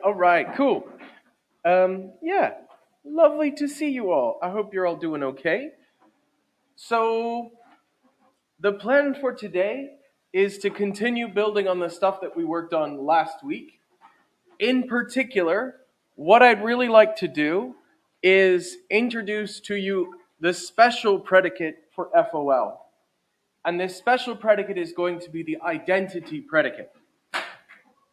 All right, cool. Yeah, lovely to see you all. I hope you're all doing okay. So, the plan for today is to continue building on the stuff that we worked on last week. In particular, what I'd really like to do is introduce to you the special predicate for FOL. And this special predicate is going to be the identity predicate.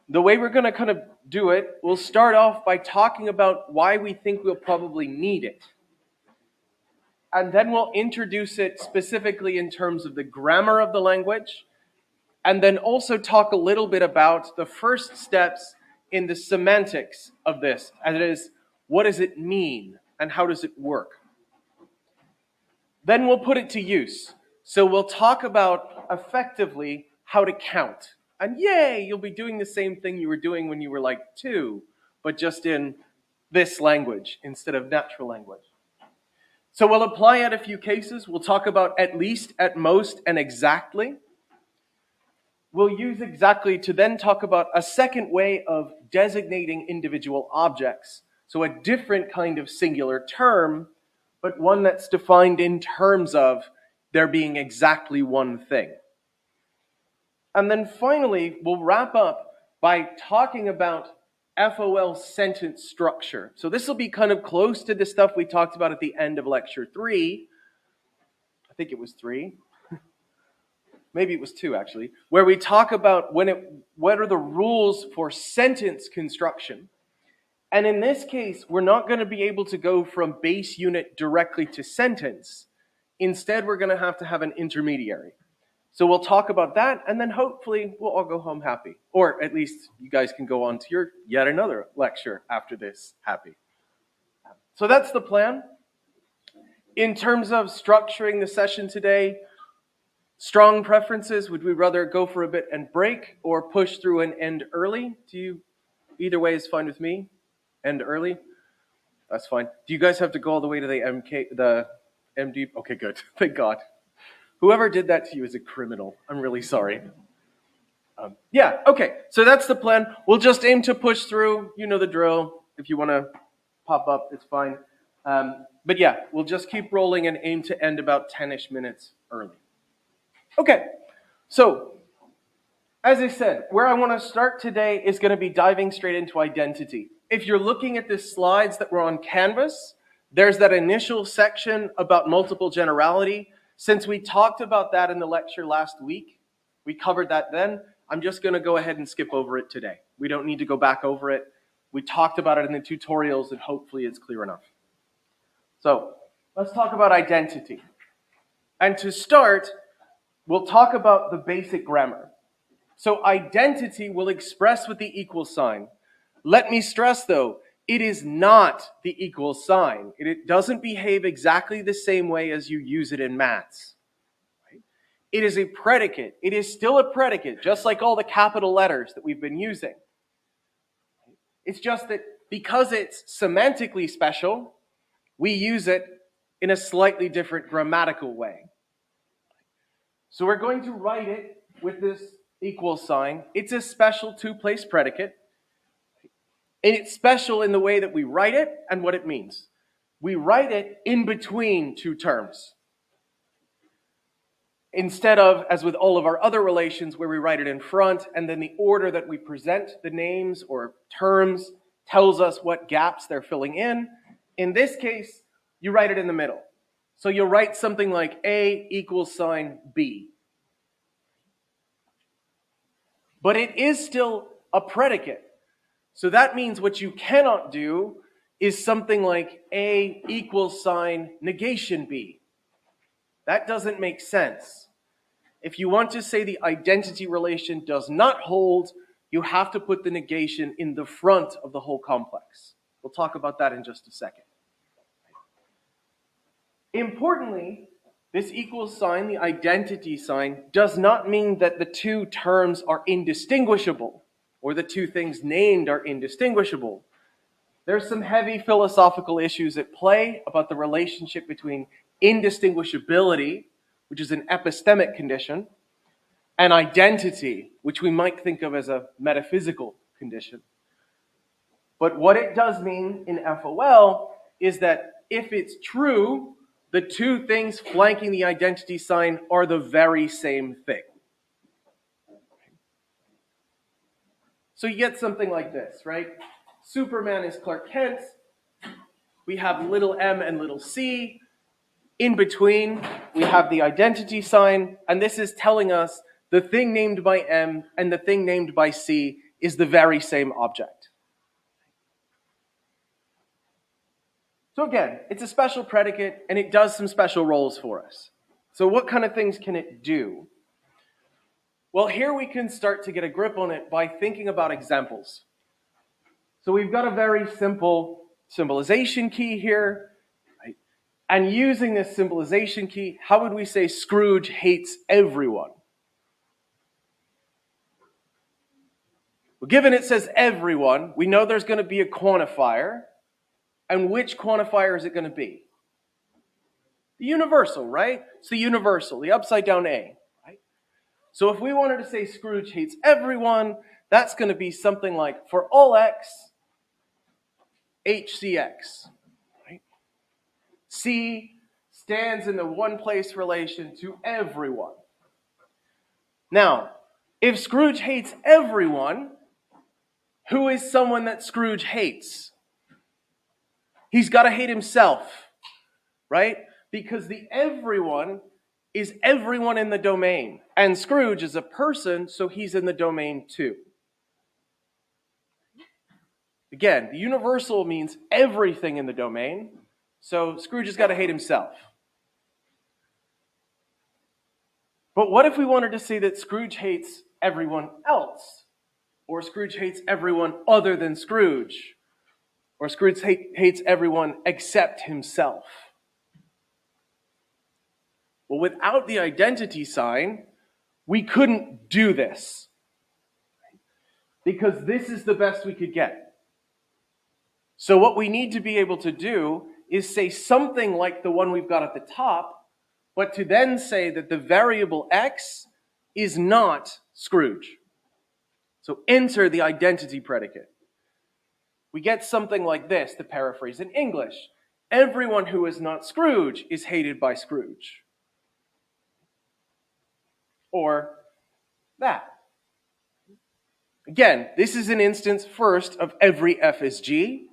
The way we're going to kind of do it, we'll start off by talking about why we think we'll probably need it. And then we'll introduce it specifically in terms of the grammar of the language, and then also talk a little bit about the first steps in the semantics of this, and it is, what does it mean, and how does it work? Then we'll put it to use. So we'll talk about effectively how to count. And yay, you'll be doing the same thing you were doing when you were like 2, but just in this language instead of natural language. So we'll apply it a few cases. We'll talk about at least, at most, and exactly. We'll use exactly to then talk about a second way of designating individual objects. So a different kind of singular term, but one that's defined in terms of there being exactly one thing. And then finally, we'll wrap up by talking about FOL sentence structure. So this will be kind of close to the stuff we talked about at the end of lecture 3. I think it was 3. Maybe it was 2 actually, where we talk about what are the rules for sentence construction. And in this case, we're not going to be able to go from base unit directly to sentence. Instead, we're going to have an intermediary. So we'll talk about that, and then hopefully we'll all go home happy. Or at least you guys can go on to your yet another lecture after this happy. So that's the plan. In terms of structuring the session today, strong preferences, would we rather go for a bit and break or push through and end early? Either way is fine with me. End early? That's fine. Do you guys have to go all the way to the MD? Okay, good. Thank God. Whoever did that to you is a criminal. I'm really sorry. Yeah, okay. So that's the plan. We'll just aim to push through. You know the drill. If you want to pop up, it's fine. But yeah, we'll just keep rolling and aim to end about 10-ish minutes early. Okay, so as I said, where I want to start today is going to be diving straight into identity. If you're looking at the slides that were on Canvas, there's that initial section about multiple generality. Since we talked about that in the lecture last week, we covered that then, I'm just going to go ahead and skip over it today. We don't need to go back over it. We talked about it in the tutorials, and hopefully it's clear enough. So let's talk about identity. And to start, we'll talk about the basic grammar. So identity will express with the equal sign. Let me stress, though, it is not the equal sign. It doesn't behave exactly the same way as you use it in maths. Right? It is a predicate. It is still a predicate, just like all the capital letters that we've been using. It's just that because it's semantically special, we use it in a slightly different grammatical way. So we're going to write it with this equal sign. It's a special two-place predicate. And it's special in the way that we write it and what it means. We write it in between two terms. Instead of, as with all of our other relations, where we write it in front, and then the order that we present the names or terms tells us what gaps they're filling in. In this case, you write it in the middle. So you'll write something like A equals sign B. But it is still a predicate. So that means what you cannot do is something like A equals sign negation B. That doesn't make sense. If you want to say the identity relation does not hold, you have to put the negation in the front of the whole complex. We'll talk about that in just a second. Importantly, this equals sign, the identity sign, does not mean that the two terms are indistinguishable or the two things named are indistinguishable. There's some heavy philosophical issues at play about the relationship between indistinguishability, which is an epistemic condition, and identity, which we might think of as a metaphysical condition. But what it does mean in FOL is that if it's true, the two things flanking the identity sign are the very same thing. So you get something like this, right? Superman is Clark Kent. We have little m and little c. In between, we have the identity sign, and this is telling us the thing named by M and the thing named by C is the very same object. So again, it's a special predicate, and it does some special roles for us. So what kind of things can it do? Well, here we can start to get a grip on it by thinking about examples. So we've got a very simple symbolization key here. And using this symbolization key, how would we say Scrooge hates everyone? Well, given it says everyone, we know there's going to be a quantifier. And which quantifier is it going to be? The universal, right? It's the universal, the upside down A, right? So if we wanted to say Scrooge hates everyone, that's going to be something like, for all x, HCX. C stands in the one-place relation to everyone. Now, if Scrooge hates everyone, who is someone that Scrooge hates? He's got to hate himself, right? Because the everyone is everyone in the domain. And Scrooge is a person, so he's in the domain too. Again, the universal means everything in the domain. So Scrooge has got to hate himself. But what if we wanted to say that Scrooge hates everyone else? Or Scrooge hates everyone other than Scrooge? Or Scrooge hates everyone except himself? Well, without the identity sign, we couldn't do this. Because this is the best we could get. So what we need to be able to do is say something like the one we've got at the top, but to then say that the variable x is not Scrooge. So enter the identity predicate. We get something like this, to paraphrase in English. Everyone who is not Scrooge is hated by Scrooge. Or that. Again, this is an instance first of every f is G.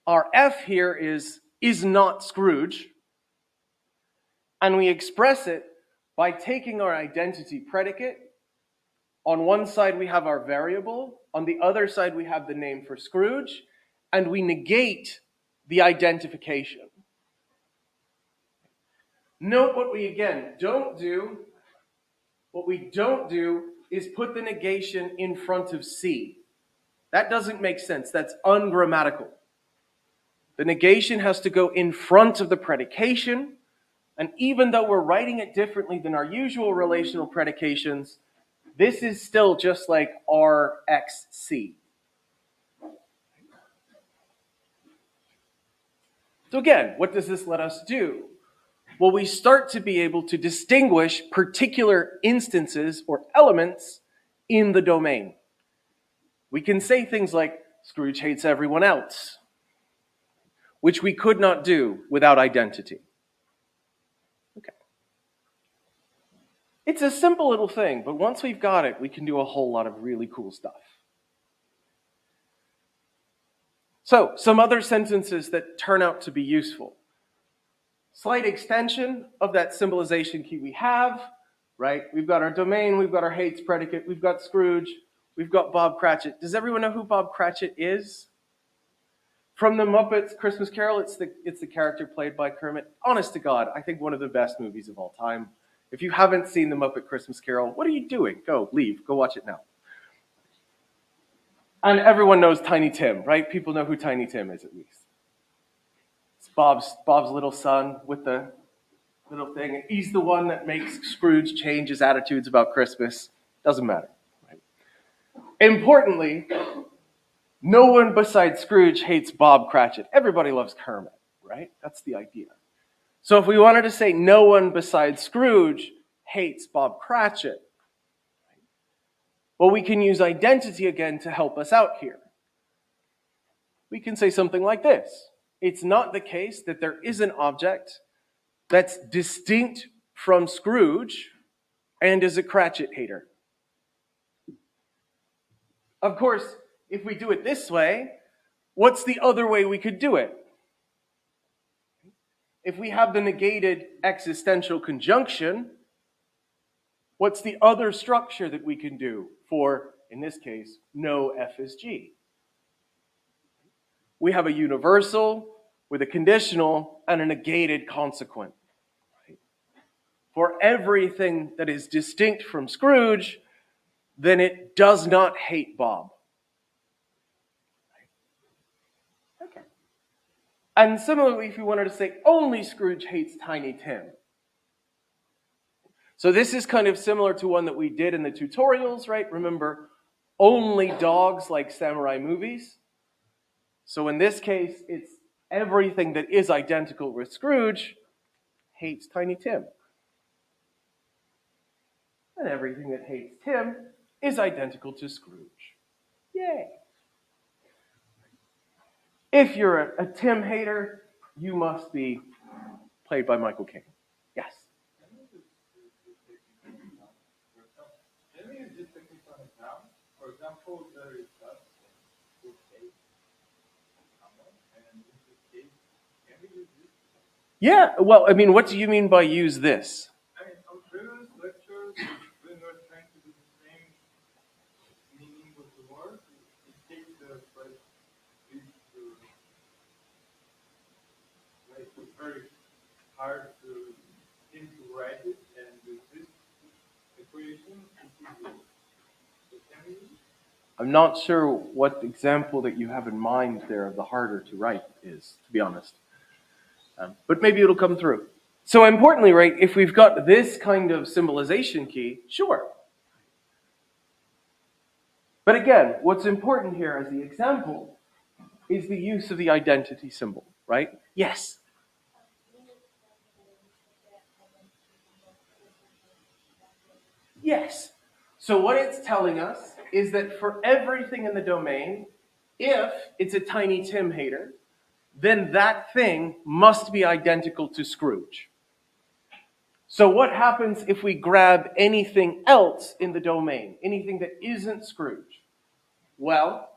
Our f here is not Scrooge, and we express it by taking our identity predicate. On one side we have our variable, on the other side we have the name for Scrooge, and we negate the identification. Note what we again don't do. What we don't do is put the negation in front of C. That doesn't make sense. That's ungrammatical. The negation has to go in front of the predication, and even though we're writing it differently than our usual relational predications, this is still just like RXC. So again, what does this let us do? Well, we start to be able to distinguish particular instances or elements in the domain. We can say things like, Scrooge hates everyone else, which we could not do without identity. Okay. It's a simple little thing, but once we've got it, we can do a whole lot of really cool stuff. So, some other sentences that turn out to be useful. Slight extension of that symbolization key we have, right? We've got our domain, we've got our hates predicate, we've got Scrooge, we've got Bob Cratchit. Does everyone know who Bob Cratchit is? From the Muppets Christmas Carol, it's the character played by Kermit. Honest to God, I think one of the best movies of all time. If you haven't seen the Muppet Christmas Carol, what are you doing? Go, leave, go watch it now. And everyone knows Tiny Tim, right? People know who Tiny Tim is, at least. It's Bob's little son with the little thing. He's the one that makes Scrooge change his attitudes about Christmas. Doesn't matter. Right? Importantly, no one besides Scrooge hates Bob Cratchit. Everybody loves Kermit, right? That's the idea. So if we wanted to say no one besides Scrooge hates Bob Cratchit, well, we can use identity again to help us out here. we can say something like this. It's not the case that there is an object that's distinct from Scrooge and is a Cratchit hater. Of course, if we do it this way, what's the other way we could do it? If we have the negated existential conjunction, what's the other structure that we can do for, in this case, no F is G? We have a universal with a conditional and a negated consequent. For everything that is distinct from Scrooge, then it does not hate Bob. Okay. And similarly, if you wanted to say only Scrooge hates Tiny Tim. So this is kind of similar to one that we did in the tutorials, right? Remember, only dogs like samurai movies. So in this case, it's everything that is identical with Scrooge hates Tiny Tim. And everything that hates Tim is identical to Scrooge. Yay! If you're a Tim hater, you must be played by Michael Caine. Yes? Can we use this technique on a noun? For example, there is that who hates someone, and in this case, can we use this? Yeah, well, I mean, what do you mean by use this? I mean, on previous lectures, when we're trying to do the same meaning with the word, it takes the phrase is to, like, it's very hard to him to write it, and with this equation, it's easier. So can we use it? I'm not sure what example that you have in mind there of the harder to write is, to be honest. But maybe it'll come through. So importantly, right, if we've got this kind of symbolization key, sure. But again, what's important here as the example is the use of the identity symbol, right? Yes? Yes. So what it's telling us is that for everything in the domain, if it's a Tiny Tim hater, then that thing must be identical to Scrooge. So what happens if we grab anything else in the domain, anything that isn't Scrooge? Well,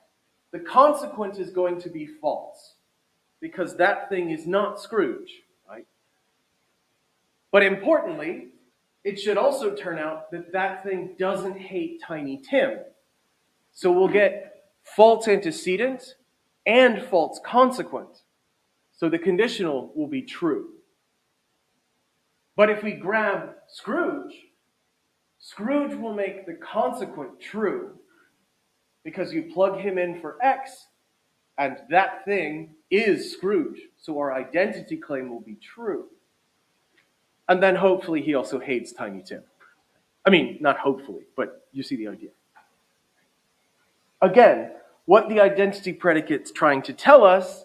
the consequent is going to be false, because that thing is not Scrooge, right? But importantly, it should also turn out that that thing doesn't hate Tiny Tim. So we'll get false antecedent and false consequent. So the conditional will be true. But if we grab Scrooge, Scrooge will make the consequent true, because you plug him in for X, and that thing is Scrooge. So our identity claim will be true. And then hopefully he also hates Tiny Tim. I mean, not hopefully, but you see the idea. Again, what the identity predicate's trying to tell us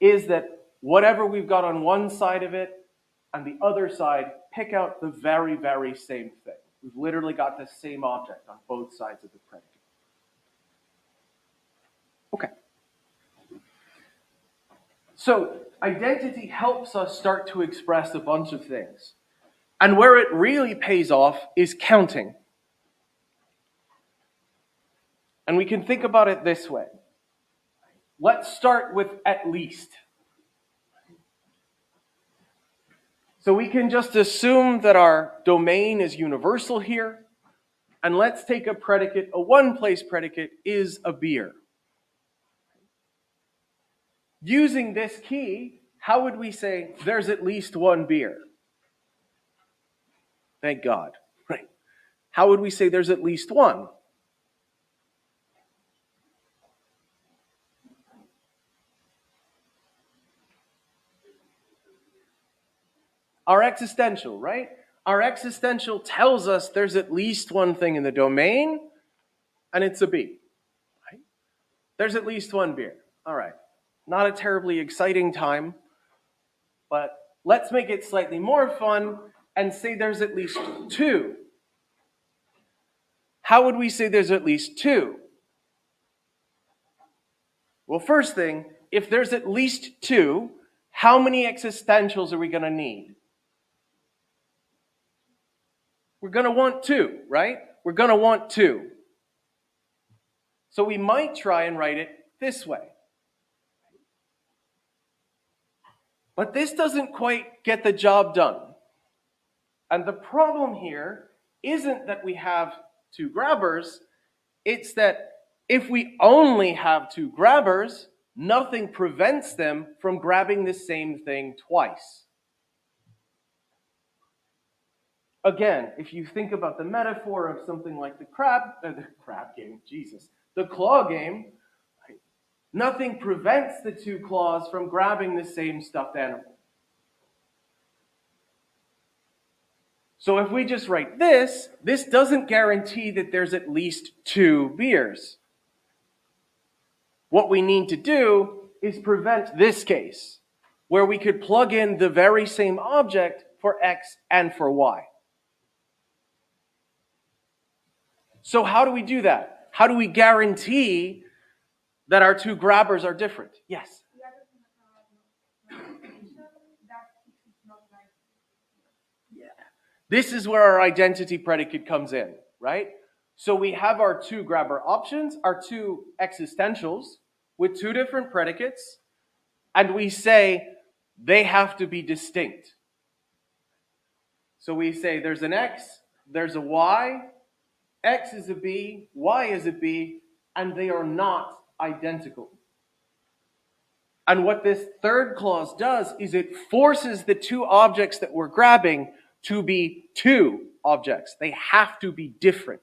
is that whatever we've got on one side of it and the other side, pick out the very, very same thing. We've literally got the same object on both sides of the predicate. Okay. So identity helps us start to express a bunch of things. And where it really pays off is counting. And we can think about it this way. Let's start with at least. So we can just assume that our domain is universal here. And let's take a predicate, a one-place predicate is a beer. Using this key, how would we say there's at least one beer? Thank God, right? How would we say there's at least one? Our existential, right? Our existential tells us there's at least one thing in the domain, and it's a B. Right? There's at least one beer. All right. Not a terribly exciting time, but let's make it slightly more fun and say there's at least two. How would we say there's at least two? Well, first thing, if there's at least 2, how many existentials are we going to need? We're going to want 2, right? We're going to want 2. So we might try and write it this way. But this doesn't quite get the job done. And the problem here isn't that we have 2 grabbers, it's that if we only have 2 grabbers, nothing prevents them from grabbing the same thing twice. Again, if you think about the metaphor of something like the claw game, nothing prevents the 2 claws from grabbing the same stuffed animal. So if we just write this doesn't guarantee that there's at least 2 beers. What we need to do is prevent this case, where we could plug in the very same object for X and for Y. So how do we do that? How do we guarantee that our 2 grabbers are different? Yes? This is where our identity predicate comes in, right? So we have our 2 grabber options, our 2 existentials with 2 different predicates, and we say they have to be distinct. So we say there's an X, there's a Y, X is a B, Y is a B, and they are not identical. And what this third clause does is it forces the 2 objects that we're grabbing to be 2 objects. They have to be different.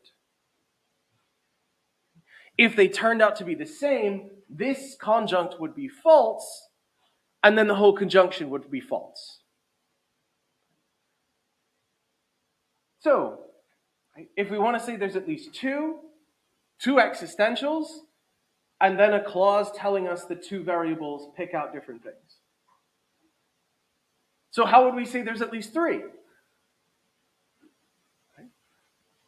If they turned out to be the same, this conjunct would be false, and then the whole conjunction would be false. So, if we want to say there's at least 2 existentials, and then a clause telling us the 2 variables pick out different things. So how would we say there's at least 3?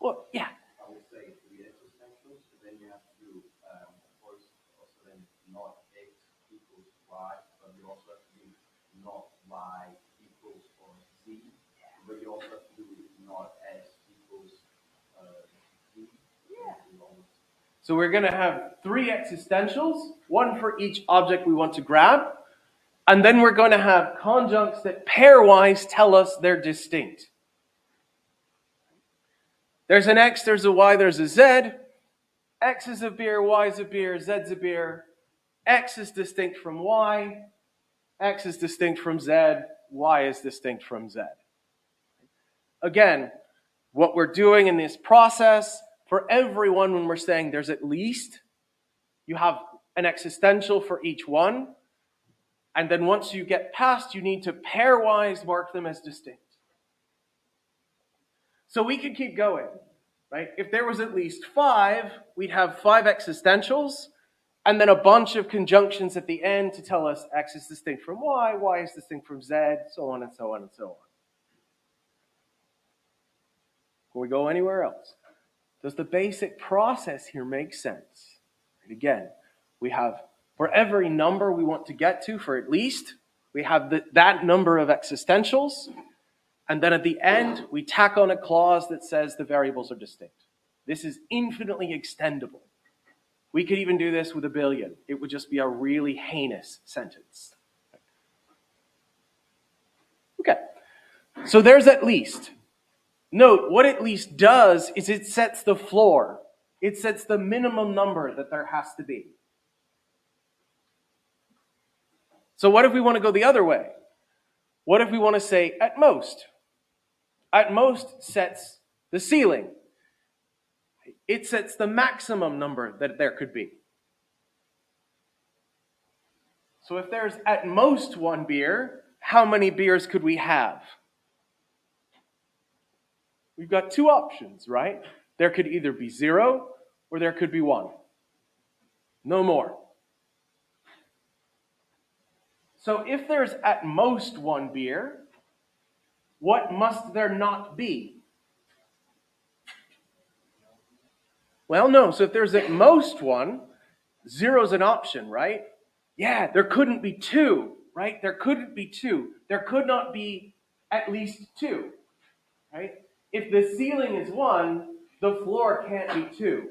Well, yeah. I would say 3 existentials, but then you have to do, of course, also then not X equals Y, but you also have to do not Y equals or Z, but you also have to do not X equals Z. Yeah. So we're going to have 3 existentials, 1 for each object we want to grab, and then we're going to have conjuncts that pairwise tell us they're distinct. There's an X, there's a Y, there's a Z. X is a beer, Y is a beer, Z's a beer. X is distinct from Y. X is distinct from Z. Y is distinct from Z. Again, what we're doing in this process, for everyone when we're saying there's at least, you have an existential for each one. And then once you get past, you need to pairwise mark them as distinct. So we could keep going, right? If there was at least 5, we'd have 5 existentials, and then a bunch of conjunctions at the end to tell us X is distinct from Y, Y is distinct from Z, so on and so on and so on. Can we go anywhere else? Does the basic process here make sense? And again, we have, for every number we want to get to, for at least, we have that number of existentials. And then at the end, we tack on a clause that says the variables are distinct. This is infinitely extendable. We could even do this with a billion. It would just be a really heinous sentence. Okay, so there's at least. Note, what at least does is it sets the floor. It sets the minimum number that there has to be. So what if we want to go the other way? What if we want to say at most? At most sets the ceiling. It sets the maximum number that there could be. So if there's at most 1 beer, how many beers could we have? We've got 2 options, right? There could either be 0 or there could be 1. No more. So if there's at most 1 beer, what must there not be? Well, no. So if there's at most 1, 0 is an option, right? Yeah, there couldn't be two, right? There couldn't be two. There could not be at least two, right? If the ceiling is 1, the floor can't be 2.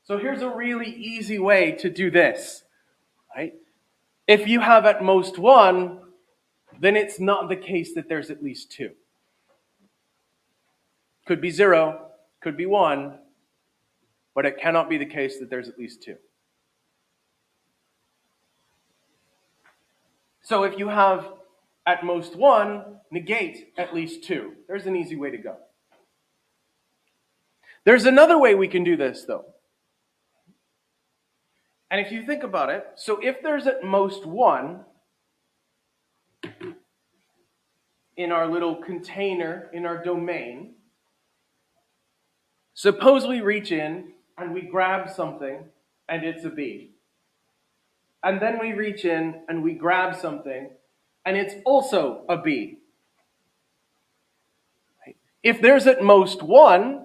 So here's a really easy way to do this, right? If you have at most 1, then it's not the case that there's at least 2. Could be 0, could be 1, but it cannot be the case that there's at least 2. So if you have at most 1, negate at least 2. There's an easy way to go. There's another way we can do this, though. And if you think about it, so if there's at most 1 in our little container, in our domain, suppose we reach in and we grab something and it's a B. And then we reach in and we grab something and it's also a B. If there's at most 1,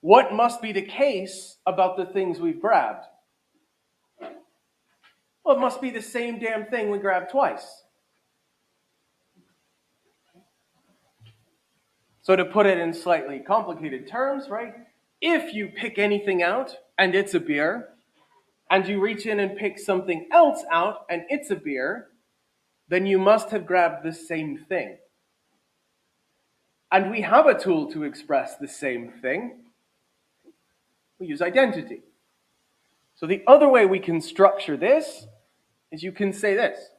what must be the case about the things we've grabbed? Well, it must be the same damn thing we grabbed twice. So to put it in slightly complicated terms, right? If you pick anything out and it's a beer, and you reach in and pick something else out and it's a beer, then you must have grabbed the same thing. And we have a tool to express the same thing. We use identity. So the other way we can structure this is you can say this.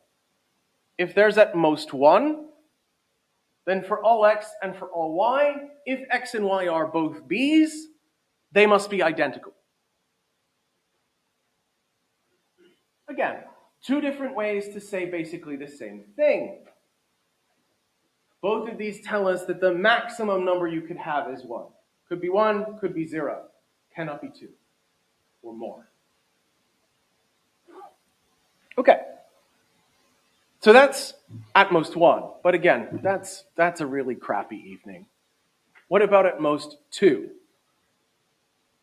If there's at most 1, then for all x and for all y, if x and y are both b's, they must be identical. Again, 2 different ways to say basically the same thing. Both of these tell us that the maximum number you could have is 1. Could be 1, could be 0. Cannot be 2 or more. Okay. So that's at most 1. But again, that's a really crappy evening. What about at most 2?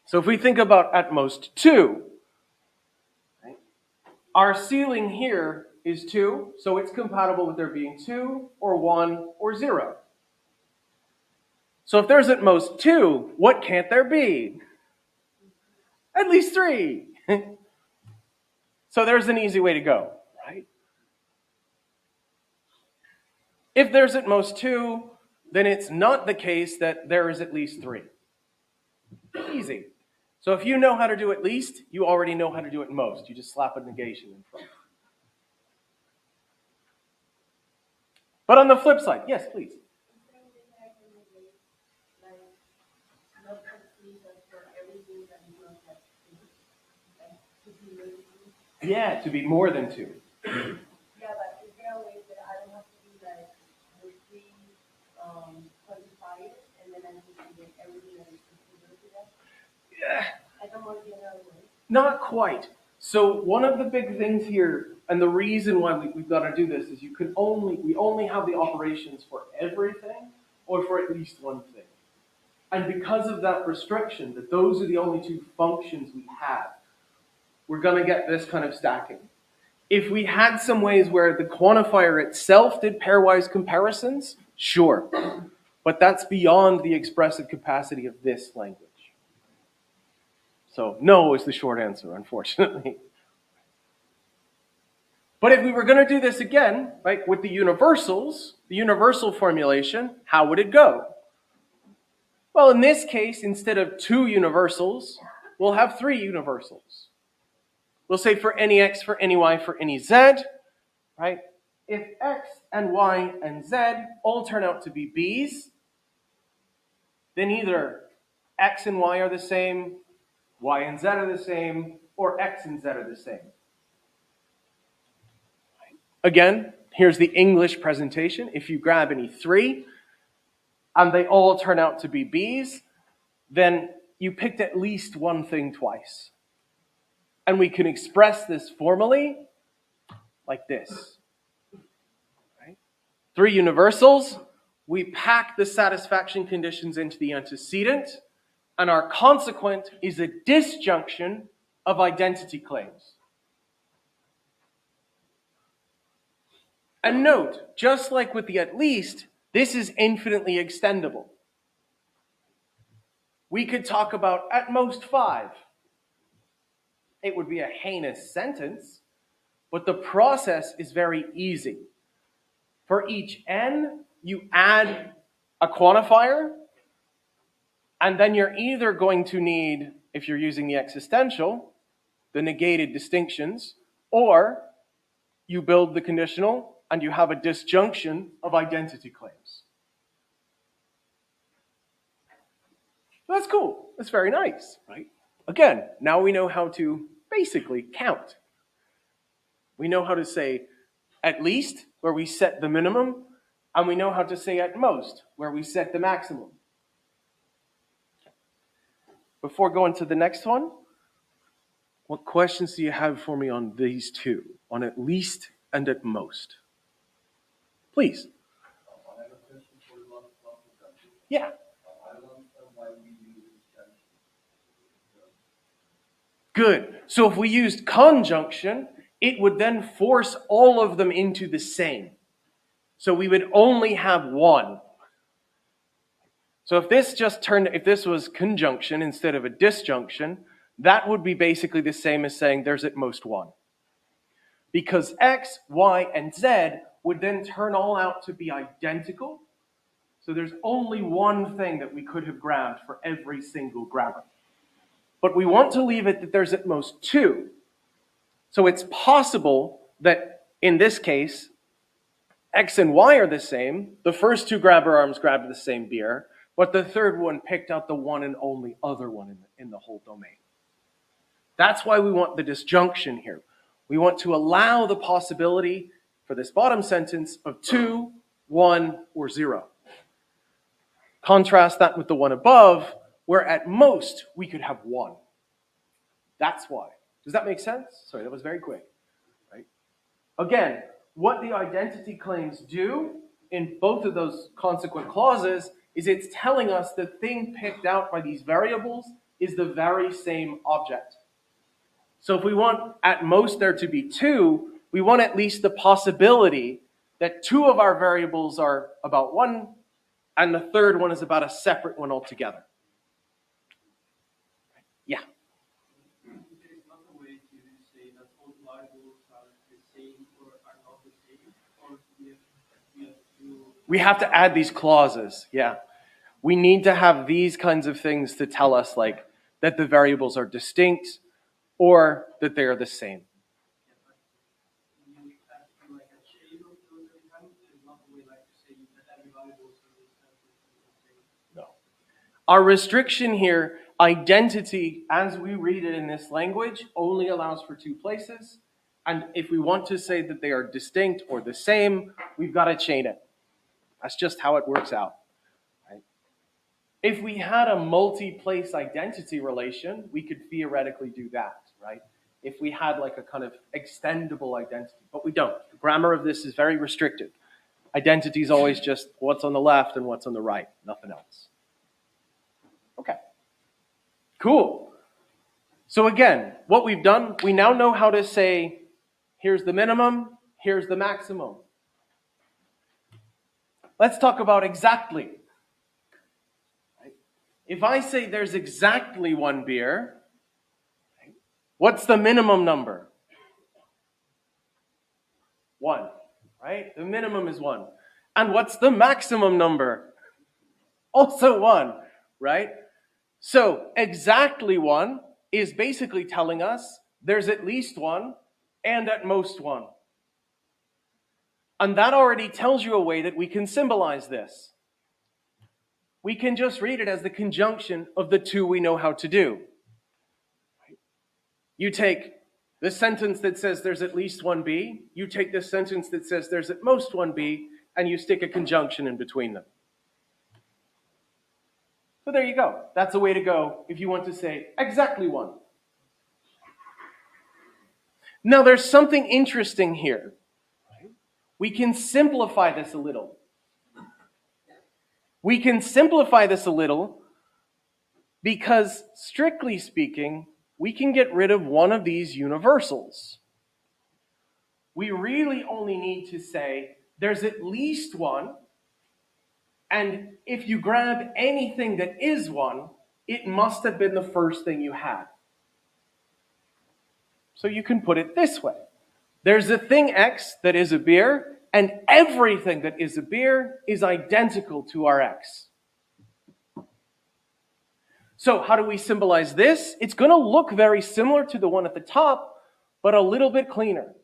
So if we think about at most 2, right, our ceiling here is 2, so it's compatible with there being 2 or 1 or 0. So if there's at most 2, what can't there be? At least 3. So there's an easy way to go, right? If there's at most 2, then it's not the case that there is at least 3. Easy. So if you know how to do at least, you already know how to do it most. You just slap a negation in front. But on the flip side, yes, please. Yeah, to be more than 2. Yeah, but is there a way that I don't have to do like the 3 quantifiers and then I just get everything that is considered to that? Yeah. I don't want to get another way. Not quite. So one of the big things here, and the reason why we've got to do this, is we only have the operations for everything or for at least one thing. And because of that restriction, that those are the only 2 functions we have, we're going to get this kind of stacking. If we had some ways where the quantifier itself did pairwise comparisons, sure. But that's beyond the expressive capacity of this language. So no is the short answer, unfortunately. But if we were going to do this again, right, with the universals, the universal formulation, how would it go? Well, in this case, instead of 2 universals, we'll have 3 universals. We'll say for any x, for any y, for any z, right? If x and y and z all turn out to be b's, then either x and y are the same, y and z are the same, or x and z are the same. Again, here's the English presentation. If you grab any 3, and they all turn out to be b's, then you picked at least one thing twice. And we can express this formally like this. Right? 3 universals, we pack the satisfaction conditions into the antecedent, and our consequent is a disjunction of identity claims. And note, just like with the at least, this is infinitely extendable. We could talk about at most 5. It would be a heinous sentence, but the process is very easy. For each n, you add a quantifier, and then you're either going to need, if you're using the existential, the negated distinctions, or you build the conditional and you have a disjunction of identity claims. That's cool. That's very nice, right? Again, now we know how to basically count. We know how to say at least, where we set the minimum, and we know how to say at most, where we set the maximum. Before going to the next one, what questions do you have for me on these two, on at least and at most? Please. I have a question for long production. Yeah. I don't understand why we use disjunction. Good. So if we used conjunction, it would then force all of them into the same. So we would only have one. So if this was conjunction instead of a disjunction, that would be basically the same as saying there's at most one. Because x, y, and z would then turn all out to be identical. So there's only one thing that we could have grabbed for every single grabber. But we want to leave it that there's at most 2. So it's possible that in this case, x and y are the same. The first 2 grabber arms grabbed the same beer, but the third one picked out the one and only other one in the whole domain. That's why we want the disjunction here. We want to allow the possibility for this bottom sentence of 2, 1, or 0. Contrast that with the one above, where at most we could have 1. That's why. Does that make sense? Sorry, that was very quick. Right? Again, what the identity claims do in both of those consequent clauses is it's telling us the thing picked out by these variables is the very same object. So if we want at most there to be 2, we want at least the possibility that 2 of our variables are about 1, and the third one is about a separate one altogether. Yeah. There is not a way to say that all variables are the same or are not the same, or we have to add these clauses. Yeah. We need to have these kinds of things to tell us like that the variables are distinct or that they are the same. you have to like a chain of those every time. There's not a way like to say that every variable is the same. No. Our restriction here, identity, as we read it in this language, only allows for 2 places. And if we want to say that they are distinct or the same, we've got to chain it. That's just how it works out. Right? If we had a multi-place identity relation, we could theoretically do that, right? If we had like a kind of extendable identity, but we don't. The grammar of this is very restricted. Identity is always just what's on the left and what's on the right, nothing else. Okay, cool. So again, what we've done, we now know how to say, here's the minimum, here's the maximum. Let's talk about exactly. If I say there's exactly 1 beer, what's the minimum number? 1, right? The minimum is 1. And what's the maximum number? Also 1, right? So exactly 1 is basically telling us there's at least 1 and at most 1. And that already tells you a way that we can symbolize this. We can just read it as the conjunction of the 2 we know how to do. You take the sentence that says there's at least 1b, you take the sentence that says there's at most 1b, and you stick a conjunction in between them. So there you go. That's a way to go if you want to say exactly 1. Now there's something interesting here. We can simplify this a little. We can simplify this a little because, strictly speaking, we can get rid of one of these universals. we really only need to say there's at least one, and if you grab anything that is one, it must have been the first thing you had. So you can put it this way. There's a thing X that is a beer, and everything that is a beer is identical to our X. So how do we symbolize this? It's going to look very similar to the one at the top, but a little bit cleaner.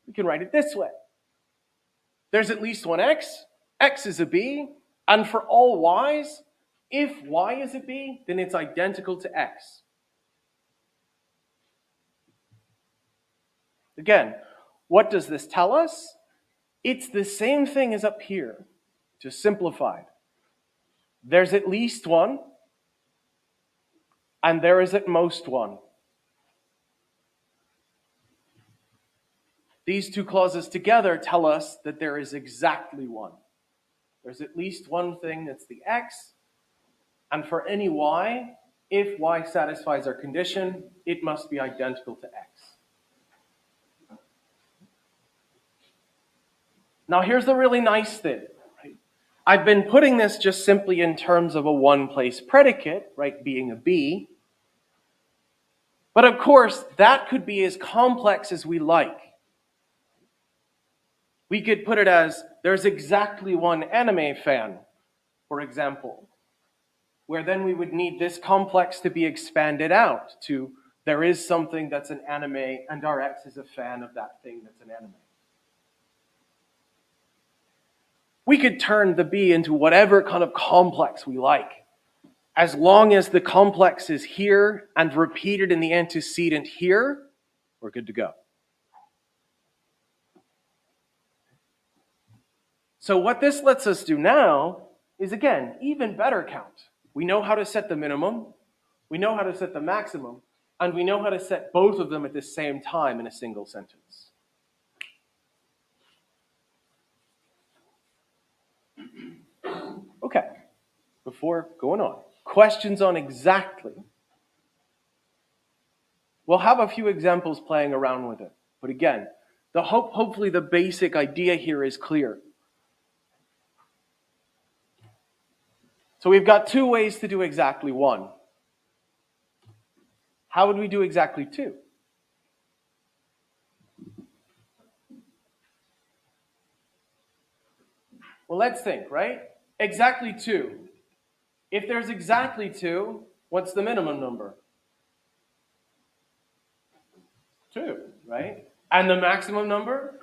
We can write it this way. There's at least one X, X is a B, and for all Y's, if Y is a B, then it's identical to X. Again, what does this tell us? It's the same thing as up here, just simplified. There's at least one, and there is at most one. These two clauses together tell us that there is exactly one. There's at least one thing that's the X, and for any Y, if Y satisfies our condition, it must be identical to X. Now here's the really nice thing. Right? I've been putting this just simply in terms of a one-place predicate, right, being a B. But of course, that could be as complex as we like. We could put it as, there's exactly one anime fan, for example, where then we would need this complex to be expanded out to, there is something that's an anime, and our X is a fan of that thing that's an anime. We could turn the B into whatever kind of complex we like. As long as the complex is here and repeated in the antecedent here, we're good to go. So what this lets us do now is, again, even better count. We know how to set the minimum, we know how to set the maximum, and we know how to set both of them at the same time in a single sentence. Okay, before going on, questions on exactly? We'll have a few examples playing around with it. But again, hopefully the basic idea here is clear. So we've got two ways to do exactly one. How would we do exactly two? Well, let's think, right? Exactly two. If there's exactly two, what's the minimum number? 2, right? And the maximum number?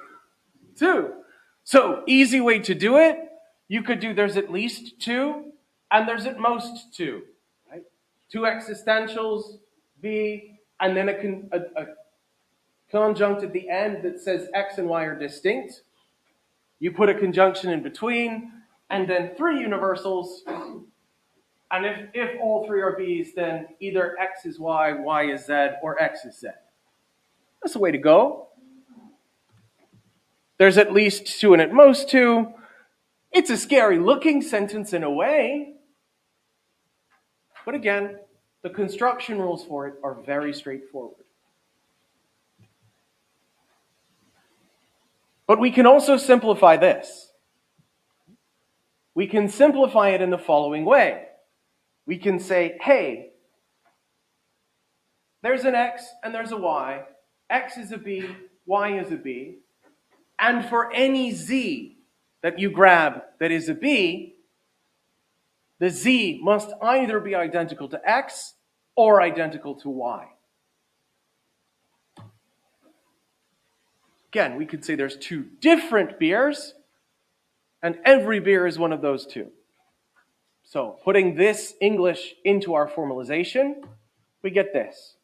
2. So, easy way to do it, you could do there's at least 2, and there's at most 2, right? 2 existentials, B, and then a conjunct at the end that says X and Y are distinct. You put a conjunction in between, and then 3 universals. And if all 3 are B's, then either X is Y, Y is Z, or X is Z. That's the way to go. There's at least 2 and at most 2. It's a scary looking sentence in a way. But again, the construction rules for it are very straightforward. But we can also simplify this. We can simplify it in the following way. We can say, hey, there's an X and there's a Y. X is a B, Y is a B. And for any Z that you grab that is a B, the Z must either be identical to X or identical to Y. Again, we could say there's 2 different beers, and every beer is one of those 2. So putting this English into our formalization, we get this.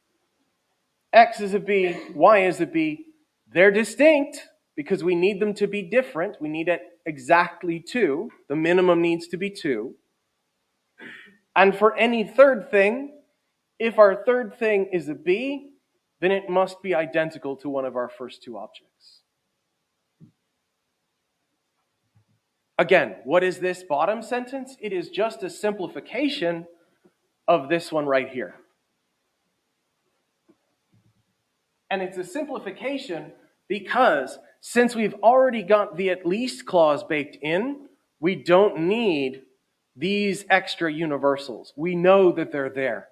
X is a B, Y is a B. They're distinct because we need them to be different. We need it exactly 2. The minimum needs to be 2. And for any third thing, if our third thing is a B, then it must be identical to one of our first 2 objects. Again, what is this bottom sentence? It is just a simplification of this one right here. And it's a simplification Because since we've already got the at least clause baked in, we don't need these extra universals. We know that they're there.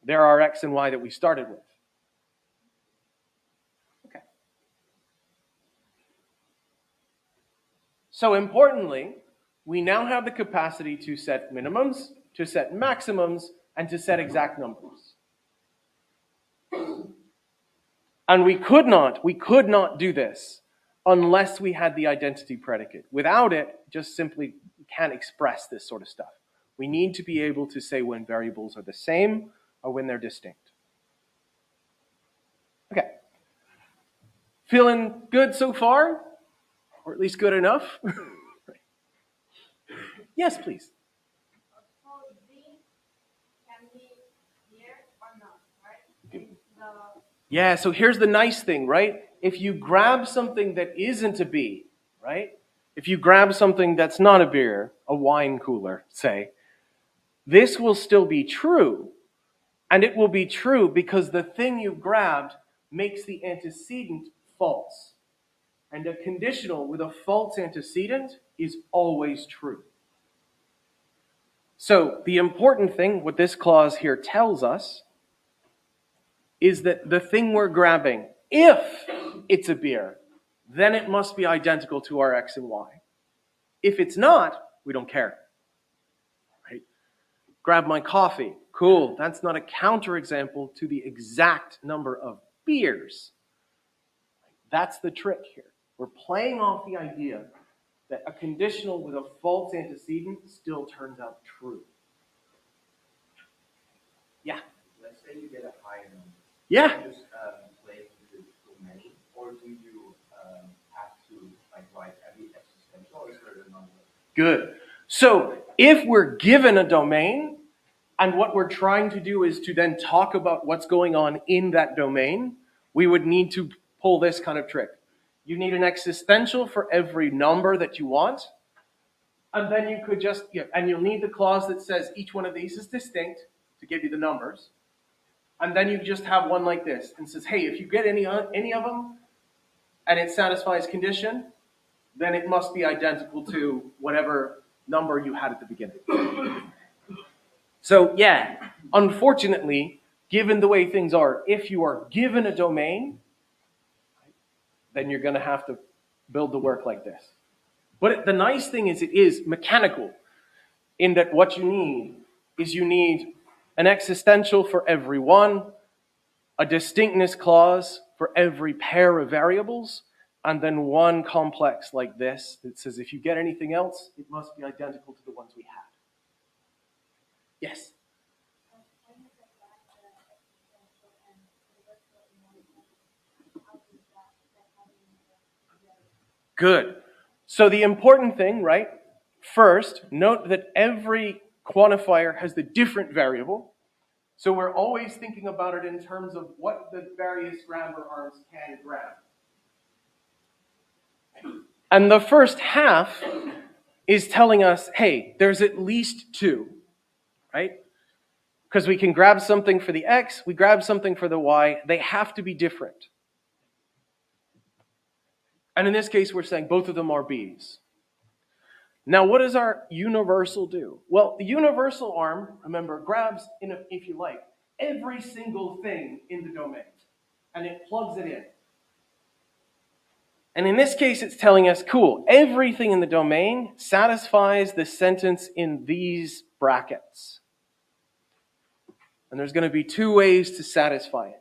They're our x and y that we started with. Okay. So importantly, we now have the capacity to set minimums, to set maximums, and to set exact numbers. And we could not do this unless we had the identity predicate. Without it, just simply can't express this sort of stuff. We need to be able to say when variables are the same or when they're distinct. Okay. Feeling good so far? Or at least good enough? Yes, please. So Z can be here or not, right? Yeah, so here's the nice thing, right? If you grab something that isn't a B, right? If you grab something that's not a beer, a wine cooler, say, this will still be true. And it will be true because the thing you grabbed makes the antecedent false. And a conditional with a false antecedent is always true. So the important thing, what this clause here tells us, is that the thing we're grabbing, if it's a beer, then it must be identical to our x and y. If it's not, we don't care. Right? Grab my coffee. Cool. That's not a counterexample to the exact number of beers. That's the trick here. We're playing off the idea that a conditional with a false antecedent still turns out true. Yeah. Let's say you get a higher number. Yeah. Do you just play with the domain, or do you have to write every existential, or is there a number? Good. So if we're given a domain, and what we're trying to do is to then talk about what's going on in that domain, we would need to pull this kind of trick. You need an existential for every number that you want, and then you could just, and you'll need the clause that says each one of these is distinct to give you the numbers. And then you just have one like this and says, hey, if you get any of them and it satisfies condition, then it must be identical to whatever number you had at the beginning. So yeah, unfortunately, given the way things are, if you are given a domain, then you're going to have to build the work like this. But the nice thing is it is mechanical in that what you need is you need an existential for every one, a distinctness clause for every pair of variables, and then one complex like this that says if you get anything else, it must be identical to the ones we had. Yes? Good. So the important thing, right? First, note that every quantifier has the different variable. So we're always thinking about it in terms of what the various grabber arms can grab. And the first half is telling us, hey, there's at least two, right? Because we can grab something for the x, we grab something for the y, they have to be different. And in this case, we're saying both of them are b's. Now, what does our universal do? Well, the universal arm, remember, grabs, if you like, every single thing in the domain, and it plugs it in. And in this case, it's telling us, cool, everything in the domain satisfies the sentence in these brackets. And there's going to be two ways to satisfy it.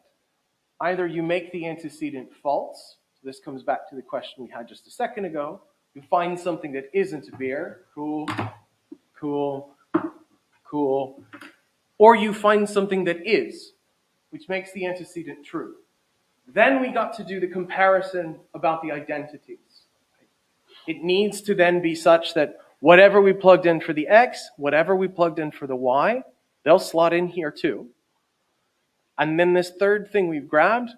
Either you make the antecedent false. So this comes back to the question we had just a second ago. You find something that isn't a beer. Cool, cool, cool. Or you find something that is, which makes the antecedent true. Then we got to do the comparison about the identities. It needs to then be such that whatever we plugged in for the x, whatever we plugged in for the y, they'll slot in here too. And then this third thing we've grabbed,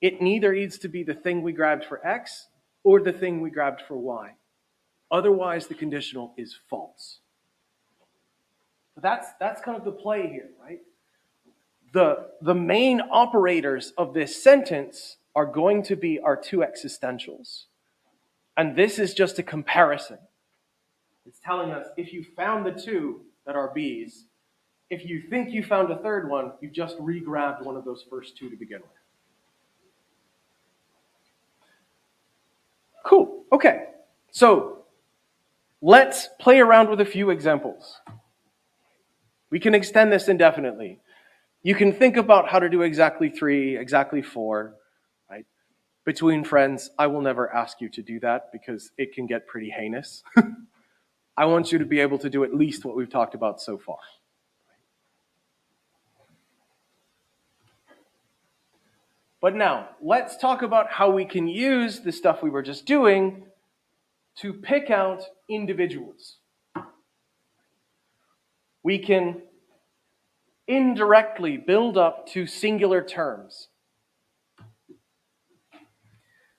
it neither needs to be the thing we grabbed for x or the thing we grabbed for y. Otherwise, the conditional is false. But that's kind of the play here, right? The main operators of this sentence are going to be our two existentials. And this is just a comparison. It's telling us if you found the two that are B's, if you think you found a third one, you've just re-grabbed one of those first two to begin with. Cool. Okay. So let's play around with a few examples. We can extend this indefinitely. You can think about how to do exactly 3, exactly 4, right? Between friends, I will never ask you to do that because it can get pretty heinous. I want you to be able to do at least what we've talked about so far. But now, let's talk about how we can use the stuff we were just doing to pick out individuals. We can indirectly build up to singular terms.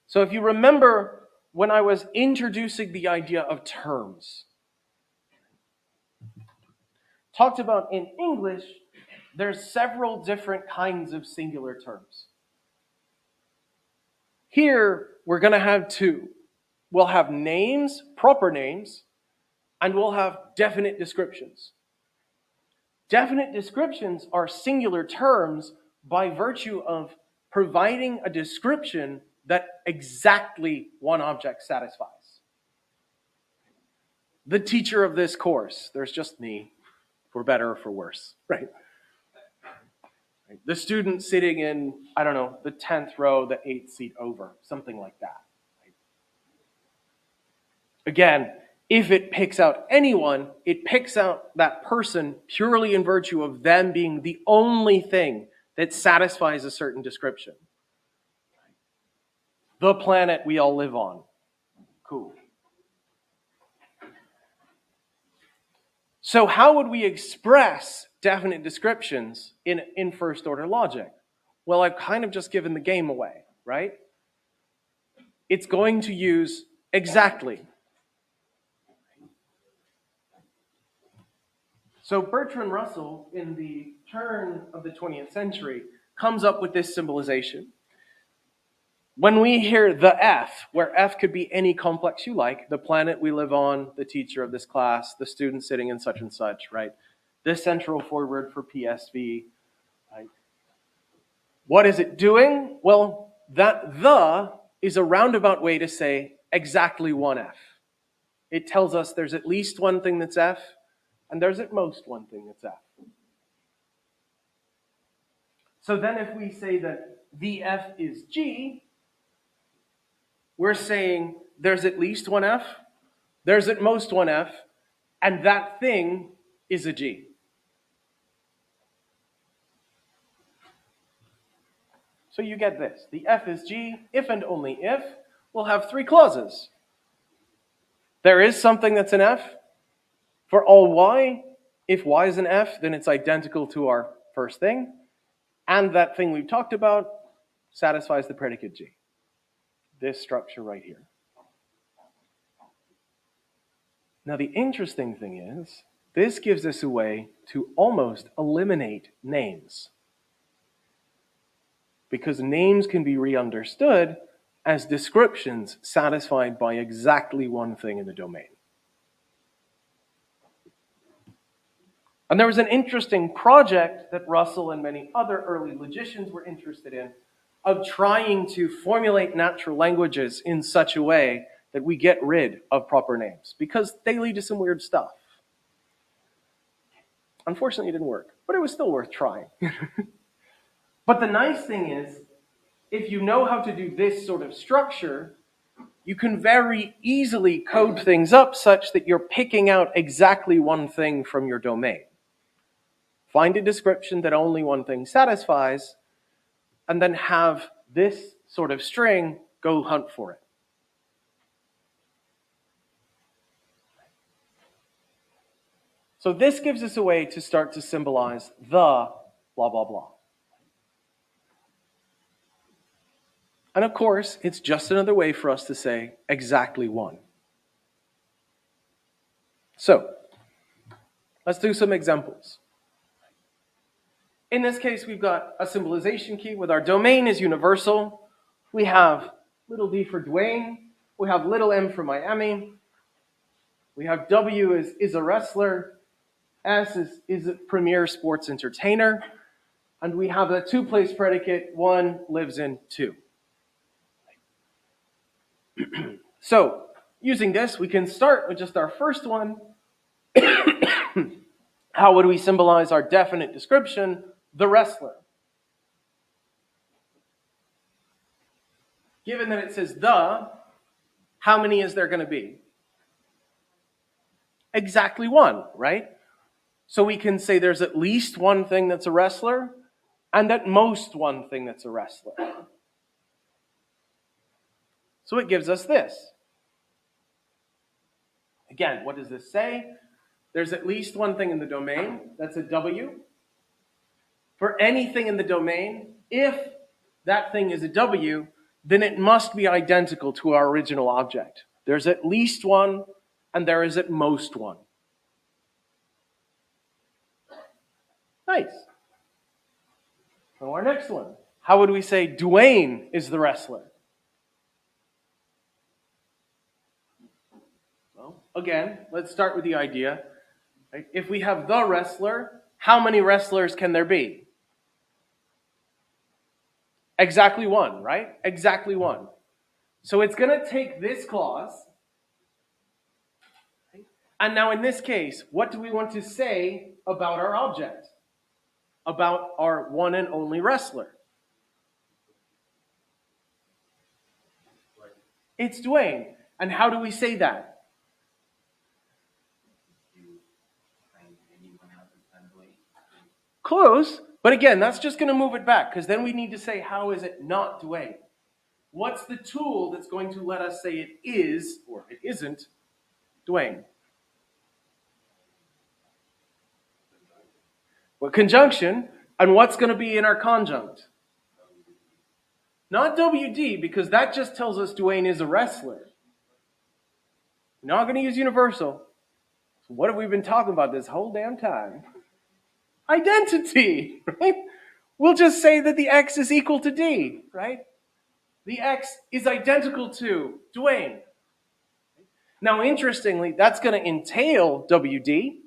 So if you remember when I was introducing the idea of terms, talked about in English, there's several different kinds of singular terms. Here, we're going to have 2. We'll have names, proper names, and we'll have definite descriptions. Definite descriptions are singular terms by virtue of providing a description that exactly one object satisfies. The teacher of this course, there's just me, for better or for worse, right? The student sitting in, I don't know, the 10th row, the 8th seat over, something like that. Right? Again, if it picks out anyone, it picks out that person purely in virtue of them being the only thing that satisfies a certain description. The planet we all live on. Cool. So how would we express definite descriptions in first order logic? Well, I've kind of just given the game away, right? It's going to use exactly. So Bertrand Russell, in the turn of the 20th century, comes up with this symbolization. When we hear the F, where F could be any complex you like, the planet we live on, the teacher of this class, the student sitting in such and such, right? The central forward for PSV, right? What is it doing? Well, that the is a roundabout way to say exactly one F. It tells us there's at least one thing that's F, and there's at most one thing that's F. So then if we say that the F is G, we're saying there's at least one F, there's at most one F, and that thing is a G. So you get this. The F is G, if and only if, we'll have 3 clauses. There is something that's an F. For all Y, if Y is an F, then it's identical to our first thing. And that thing we've talked about satisfies the predicate G. This structure right here. Now the interesting thing is, this gives us a way to almost eliminate names. Because names can be re-understood as descriptions satisfied by exactly one thing in the domain. And there was an interesting project that Russell and many other early logicians were interested in, of trying to formulate natural languages in such a way that we get rid of proper names, because they lead to some weird stuff. Unfortunately, it didn't work, but it was still worth trying. But the nice thing is, if you know how to do this sort of structure, you can very easily code things up such that you're picking out exactly one thing from your domain. Find a description that only one thing satisfies, and then have this sort of string go hunt for it. So this gives us a way to start to symbolize the blah, blah, blah. And of course, it's just another way for us to say exactly one. So, let's do some examples. In this case, we've got a symbolization key with our domain is universal. We have little d for Dwayne. We have little m for Miami. We have W is a wrestler. S is a premier sports entertainer. And we have a two-place predicate. One lives in two. So, using this, we can start with just our first one. How would we symbolize our definite description? The wrestler. Given that it says the, how many is there going to be? Exactly one, right? So we can say there's at least one thing that's a wrestler, and at most one thing that's a wrestler. So it gives us this. Again, what does this say? There's at least one thing in the domain, that's a W. For anything in the domain, if that thing is a W, then it must be identical to our original object. There's at least one, and there is at most one. Nice. So our next one. How would we say Dwayne is the wrestler? Well, again, let's start with the idea. Right? If we have the wrestler, how many wrestlers can there be? Exactly one, right? Exactly one. So it's going to take this clause. And now in this case, what do we want to say about our object? About our one and only wrestler? It's Dwayne. And how do we say that? Close. But again, that's just going to move it back, because then we need to say, how is it not Dwayne? What's the tool that's going to let us say it is, or it isn't, Dwayne? Well, conjunction. And what's going to be in our conjunct? Not WD, because that just tells us Dwayne is a wrestler. We're not going to use universal. So what have we been talking about this whole damn time? Identity, right? We'll just say that the X is equal to D, right? The X is identical to Dwayne. Now, interestingly, that's going to entail WD.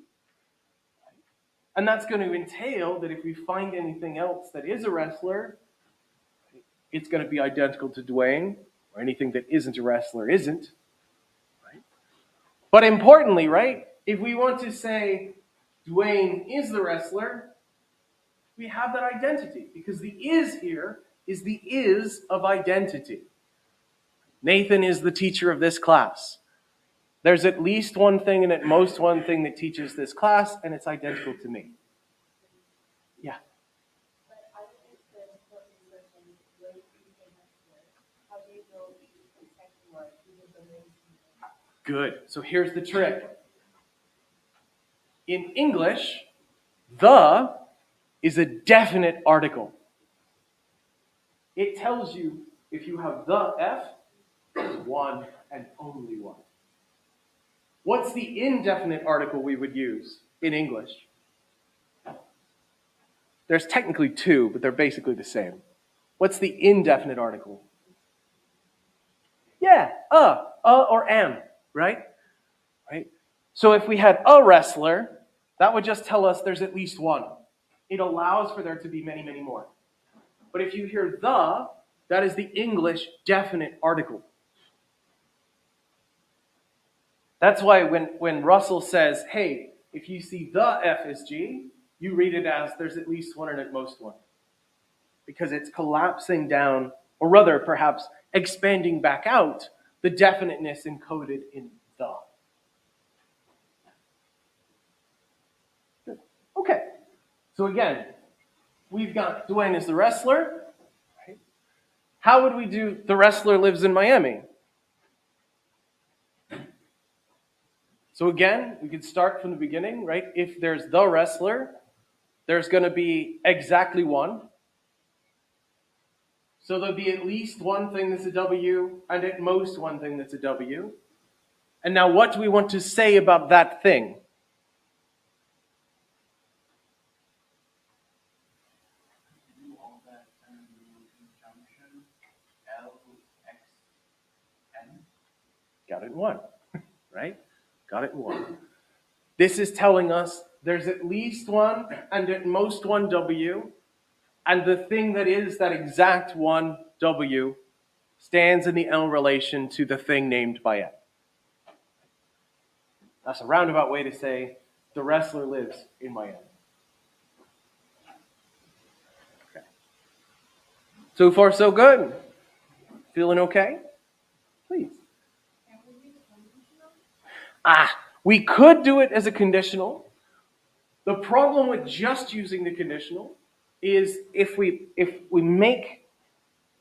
And that's going to entail that if we find anything else that is a wrestler, it's going to be identical to Dwayne, or anything that isn't a wrestler isn't. Right? But importantly, right, if we want to say Dwayne is the wrestler, we have that identity, because the is here is the is of identity. Nathan is the teacher of this class. There's at least one thing and at most one thing that teaches this class, and it's identical to me. Yeah. But I think the important question is when you say wrestler, how do you know the second word, even the main one? Good. So here's the trick. In English, the is a definite article. It tells you if you have the F, it's one and only one. What's the indefinite article we would use in English? There's technically two, but they're basically the same. What's the indefinite article? Yeah, or am, right? Right? So if we had a wrestler, that would just tell us there's at least one. It allows for there to be many, many more. But if you hear the, that is the English definite article. That's why when Russell says, hey, if you see the FSG, you read it as there's at least one and at most one. Because it's collapsing down, or rather perhaps expanding back out, the definiteness encoded in the. Good. Okay. So again, we've got Dwayne as the wrestler. Right? How would we do the wrestler lives in Miami? So again, we could start from the beginning, right? If there's the wrestler, there's going to be exactly one. So there'll be at least one thing that's a W, and at most one thing that's a W. And now what do we want to say about that thing? Do all that conjunction, L Got it in 1, right? Got it in 1. This is telling us there's at least one and at most one W, and the thing that is that exact one W stands in the L relation to the thing named by N. That's a roundabout way to say the wrestler lives in my N. Okay. So far, so good. Feeling okay? Please. We could do it as a conditional. The problem with just using the conditional is if we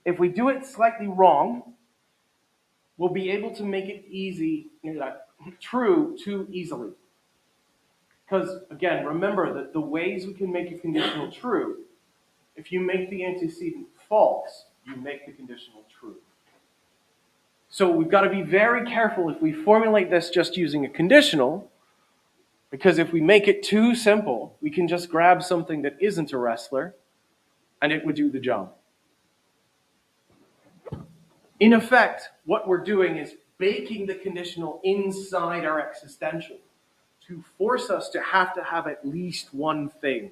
do it slightly wrong, we'll be able to make it true too easily. Because again, remember that the ways we can make a conditional true, if you make the antecedent false, you make the conditional true. So we've got to be very careful if we formulate this just using a conditional, because if we make it too simple, we can just grab something that isn't a wrestler, and it would do the job. In effect, what we're doing is baking the conditional inside our existential to force us to have at least one thing.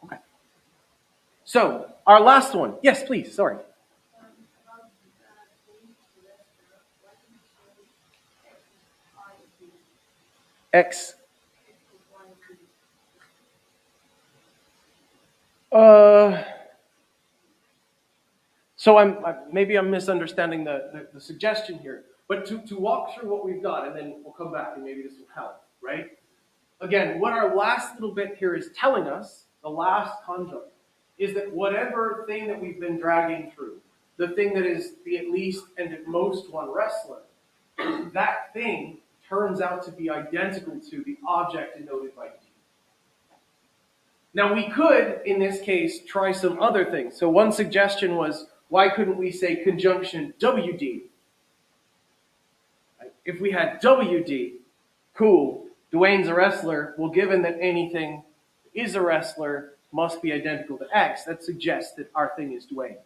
Okay. So, our last one. Yes, please, sorry. X. So maybe I'm misunderstanding the suggestion here. But to walk through what we've got, and then we'll come back and maybe this will help, right? Again, what our last little bit here is telling us, the last conjunct, is that whatever thing that we've been dragging through, the thing that is the at least and at most one wrestler, that thing turns out to be identical to the object denoted by D. Now we could, in this case, try some other things. So one suggestion was, why couldn't we say conjunction WD? If we had WD, cool, Dwayne's a wrestler. Well, given that anything is a wrestler must be identical to X, that suggests that our thing is Dwayne.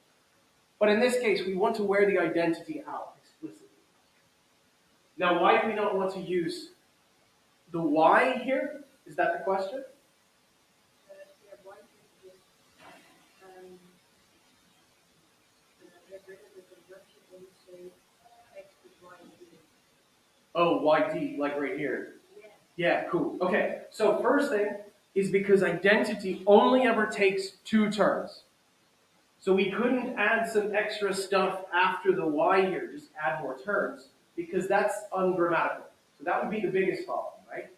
But in this case, we want to wear the identity out explicitly. Now, why do we not want to use the Y here? Is that the question? Oh, YD, like right here. Yeah, cool. Okay, so first thing is because identity only ever takes 2 terms. So we couldn't add some extra stuff after the Y here, just add more terms, because that's ungrammatical. So that would be the biggest problem, right?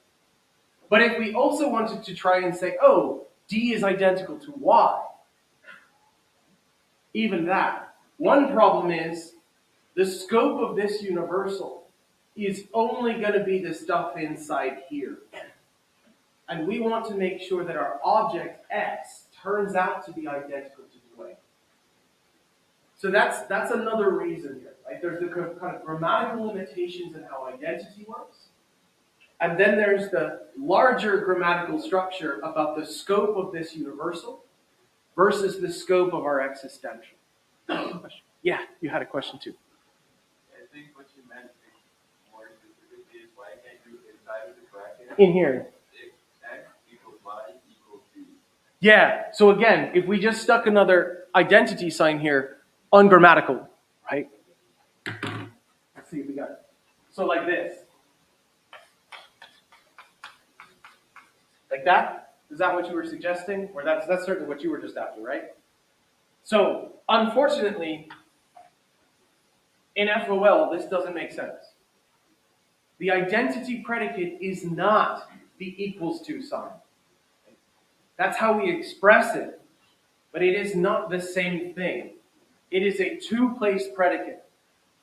But if we also wanted to try and say, oh, D is identical to Y, even that. One problem is the scope of this universal is only going to be the stuff inside here. And we want to make sure that our object X turns out to be identical to Dwayne. So that's another reason here, right? There's the kind of grammatical limitations in how identity works. And then there's the larger grammatical structure about the scope of this universal versus the scope of our existential. Yeah, you had a question too. I think what you meant more specifically is why can't you inside of the bracket? In here. X equals Y equals D. Yeah, so again, if we just stuck another identity sign here, ungrammatical, right? Let's see if we got it. So like this. Like that? Is that what you were suggesting? Or that's certainly what you were just after, right? So, unfortunately, in FOL, this doesn't make sense. The identity predicate is not the equals to sign. That's how we express it, but it is not the same thing. It is a 2-place predicate.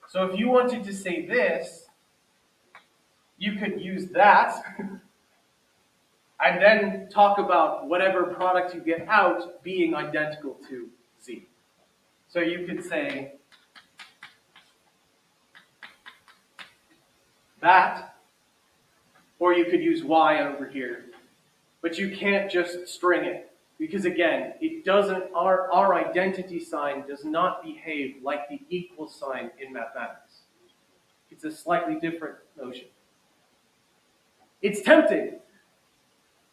So if you wanted to say this, you could use that, and then talk about whatever product you get out being identical to Z. So you could say that, or you could use Y over here. But you can't just string it. Because again, it doesn't, our identity sign does not behave like the equal sign in mathematics. It's a slightly different notion. It's tempting,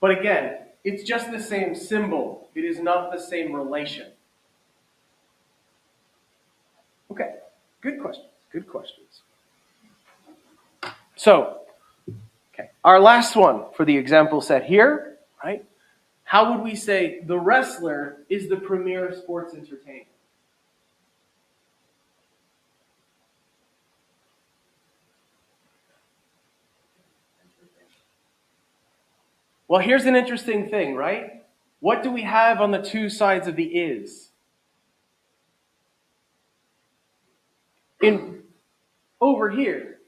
but again, it's just the same symbol. It is not the same relation. Okay, good questions, good questions. So, okay, our last one for the example set here, right? How would we say the wrestler is the premier sports entertainer? Well, here's an interesting thing, right? What do we have on the two sides of the is? Over here.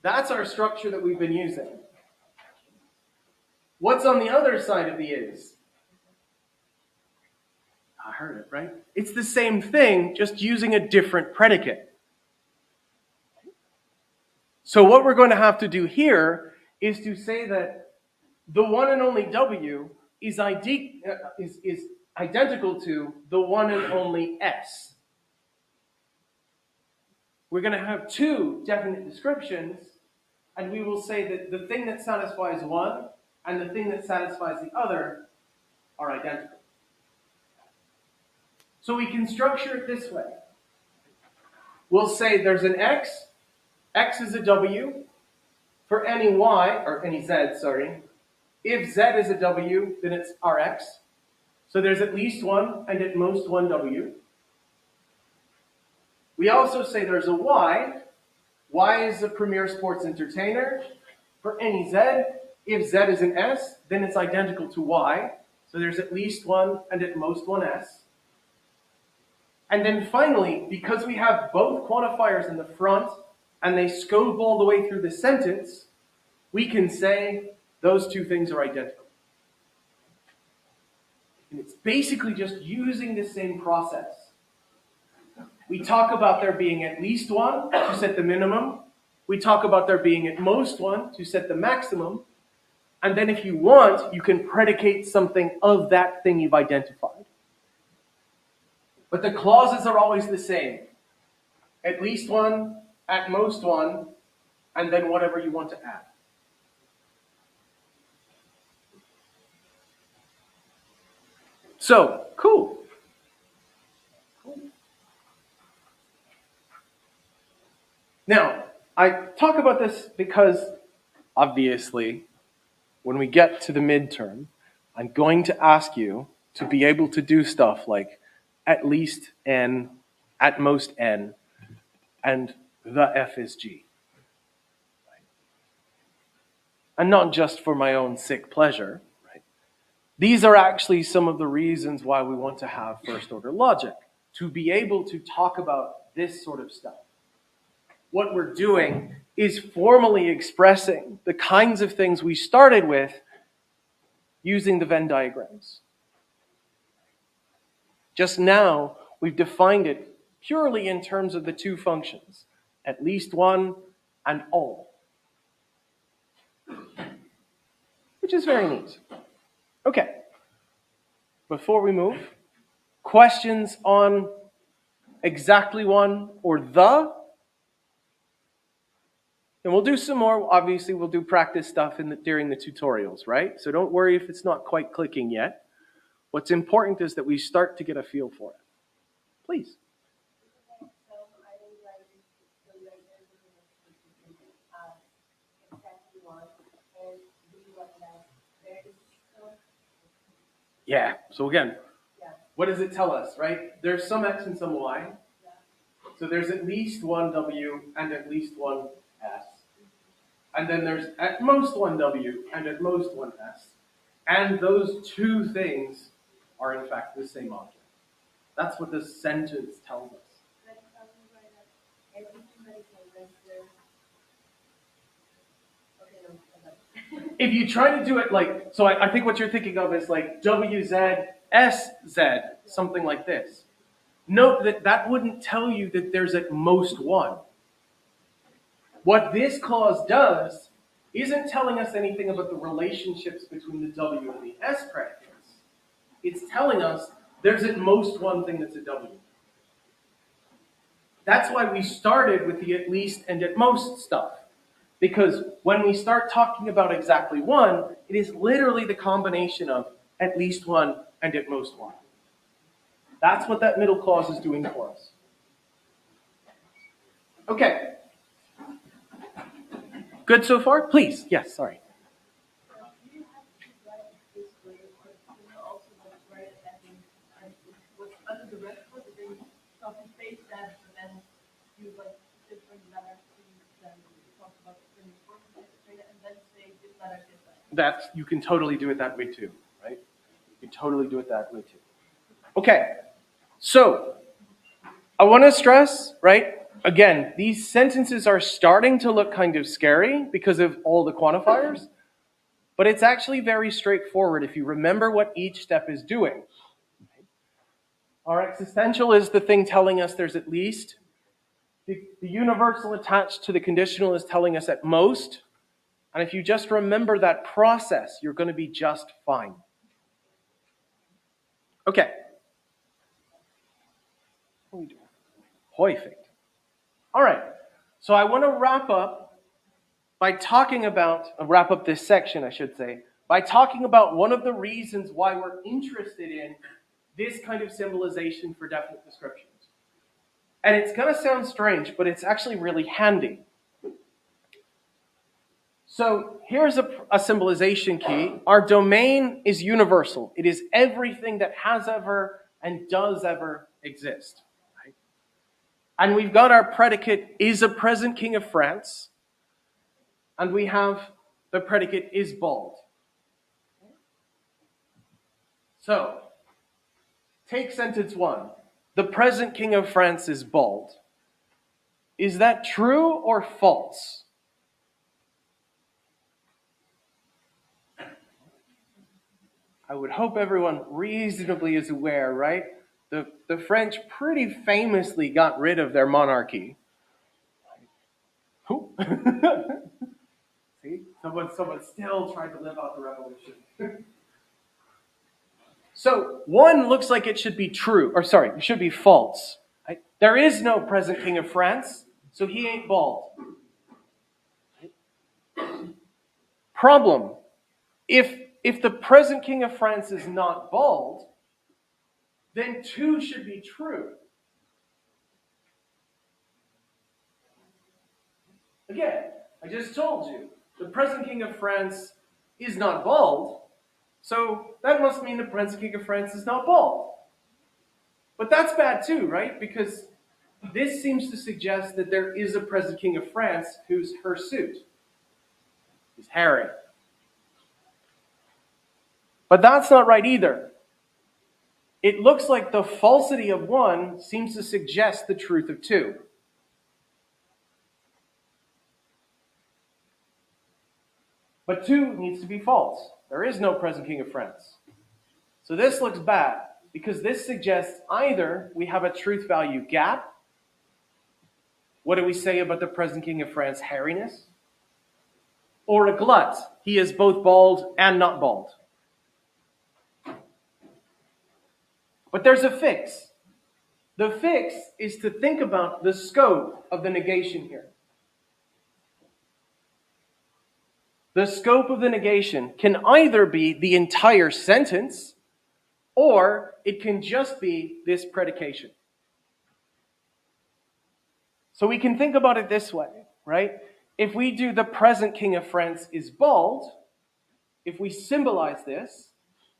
That's our structure that we've been using. What's on the other side of the is? I heard it, right? It's the same thing, just using a different predicate. So what we're going to have to do here is to say that the one and only W is identical to the one and only S. We're going to have two definite descriptions, and we will say that the thing that satisfies one and the thing that satisfies the other are identical. So we can structure it this way. We'll say there's an X is a W, for any Y, or any Z, sorry. If Z is a W, then it's Rx. So there's at least one and at most one W. We also say there's a Y. Y is a premier sports entertainer. For any Z, if Z is an S, then it's identical to Y. So there's at least one and at most one S. And then finally, because we have both quantifiers in the front and they scope all the way through the sentence, we can say those two things are identical. And it's basically just using the same process. We talk about there being at least one to set the minimum. We talk about there being at most one to set the maximum. And then if you want, you can predicate something of that thing you've identified. But the clauses are always the same. At least one, at most one, and then whatever you want to add. So, cool. Now, I talk about this because, obviously, when we get to the midterm, I'm going to ask you to be able to do stuff like at least N, at most N, and the F is G. And not just for my own sick pleasure. Right? These are actually some of the reasons why we want to have first order logic, to be able to talk about this sort of stuff. What we're doing is formally expressing the kinds of things we started with using the Venn diagrams. Just now, we've defined it purely in terms of the two functions, at least one and all. Which is very neat. Okay. Before we move, questions on exactly one or the? And we'll do some more. Obviously, we'll do practice stuff during the tutorials, right? So don't worry if it's not quite clicking yet. What's important is that we start to get a feel for it. Please. Yeah, so again, what does it tell us, right? There's some X and some Y. So there's at least one W and at least one S. And then there's at most one W and at most one S. And those two things are in fact the same object. That's what this sentence tells us. If you try to do it like, so I think what you're thinking of is like WZ, SZ, something like this. Note that that wouldn't tell you that there's at most one. What this clause does isn't telling us anything about the relationships between the W and the S predicates. It's telling us there's at most one thing that's a W. That's why we started with the at least and at most stuff. Because when we start talking about exactly one, it is literally the combination of at least one and at most one. That's what that middle clause is doing for us. Okay. Good so far? Please. Yes, sorry. Do you have to write it this way, or can you also just write it as in, what's under the red part, and then copy paste that, and then use like different letters to then talk about the important data, and then say this letter is that. You can totally do it that way too, right? You can totally do it that way too. Okay. So, I want to stress, right? Again, these sentences are starting to look kind of scary because of all the quantifiers, but it's actually very straightforward if you remember what each step is doing. Our existential is the thing telling us there's at least. The universal attached to the conditional is telling us at most. And if you just remember that process, you're going to be just fine. Okay. What are we doing? Häufig. All right. So I want to wrap up this section, I should say, by talking about one of the reasons why we're interested in this kind of symbolization for definite descriptions. And it's going to sound strange, but it's actually really handy. So here's a symbolization key. Our domain is universal. It is everything that has ever and does ever exist. Right? And we've got our predicate is a present king of France. And we have the predicate is bald. So, take sentence 1. The present king of France is bald. Is that true or false? I would hope everyone reasonably is aware, right? The French pretty famously got rid of their monarchy. See? Someone still tried to live out the revolution. So, 1 looks like it should be true, it should be false. Right? There is no present king of France, so he ain't bald. Problem. If the present king of France is not bald, then 2 should be true. Again, I just told you, the present king of France is not bald, so that must mean the present king of France is not bald. But that's bad too, right? Because this seems to suggest that there is a present king of France who's hirsute. He's hairy. But that's not right either. It looks like the falsity of 1 seems to suggest the truth of 2. But 2 needs to be false. There is no present king of France. So this looks bad, because this suggests either we have a truth value gap. What do we say about the present king of France hairiness? Or a glut. He is both bald and not bald. But there's a fix. The fix is to think about the scope of the negation here. The scope of the negation can either be the entire sentence, or it can just be this predication. So we can think about it this way, right? If we do the present king of France is bald, if we symbolize this,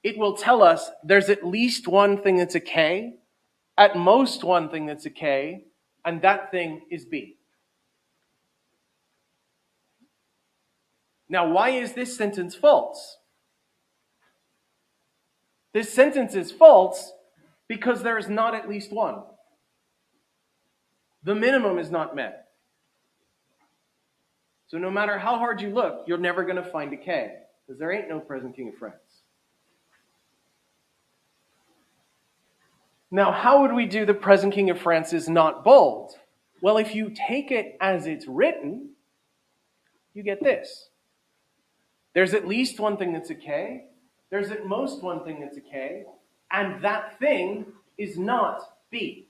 it will tell us there's at least one thing that's a K, at most one thing that's a K, and that thing is B. Now, why is this sentence false? This sentence is false because there is not at least one. The minimum is not met. So no matter how hard you look, you're never going to find a K, because there ain't no present king of France. Now, how would we do the present king of France is not bald? Well, if you take it as it's written, you get this. There's at least one thing that's a K. There's at most one thing that's a K. And that thing is not B.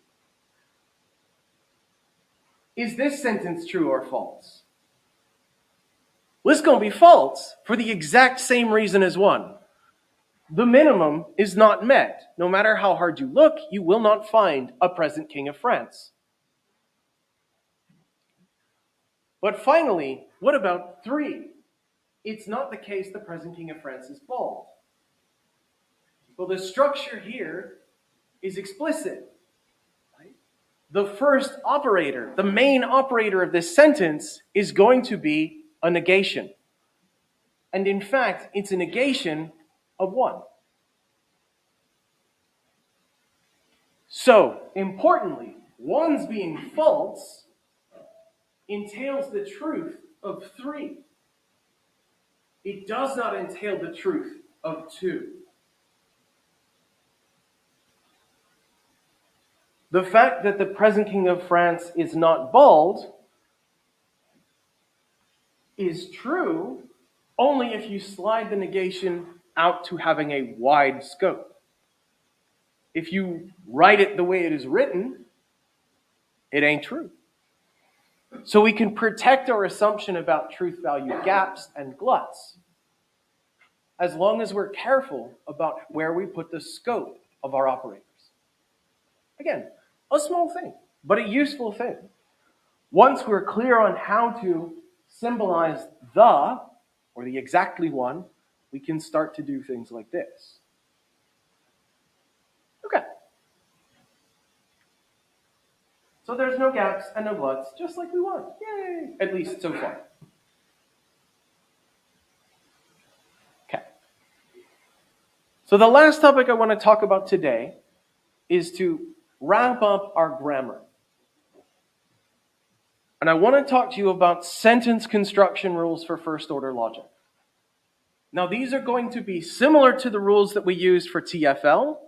Is this sentence true or false? Well, it's going to be false for the exact same reason as 1. The minimum is not met. No matter how hard you look, you will not find a present king of France. But finally, what about 3? It's not the case the present king of France is bald. Well, the structure here is explicit. Right? The first operator, the main operator of this sentence, is going to be a negation. And in fact, it's a negation of 1. So, importantly, 1's being false entails the truth of 3. It does not entail the truth of 2. The fact that the present king of France is not bald is true only if you slide the negation out to having a wide scope. If you write it the way it is written, it ain't true. So we can protect our assumption about truth value gaps and gluts as long as we're careful about where we put the scope of our operators. Again, a small thing, but a useful thing. Once we're clear on how to symbolize the, or the exactly one, we can start to do things like this. Okay. So there's no gaps and no gluts, just like we want. Yay! At least so far. Okay. So the last topic I want to talk about today is to wrap up our grammar. And I want to talk to you about sentence construction rules for first order logic. Now, these are going to be similar to the rules that we used for TFL,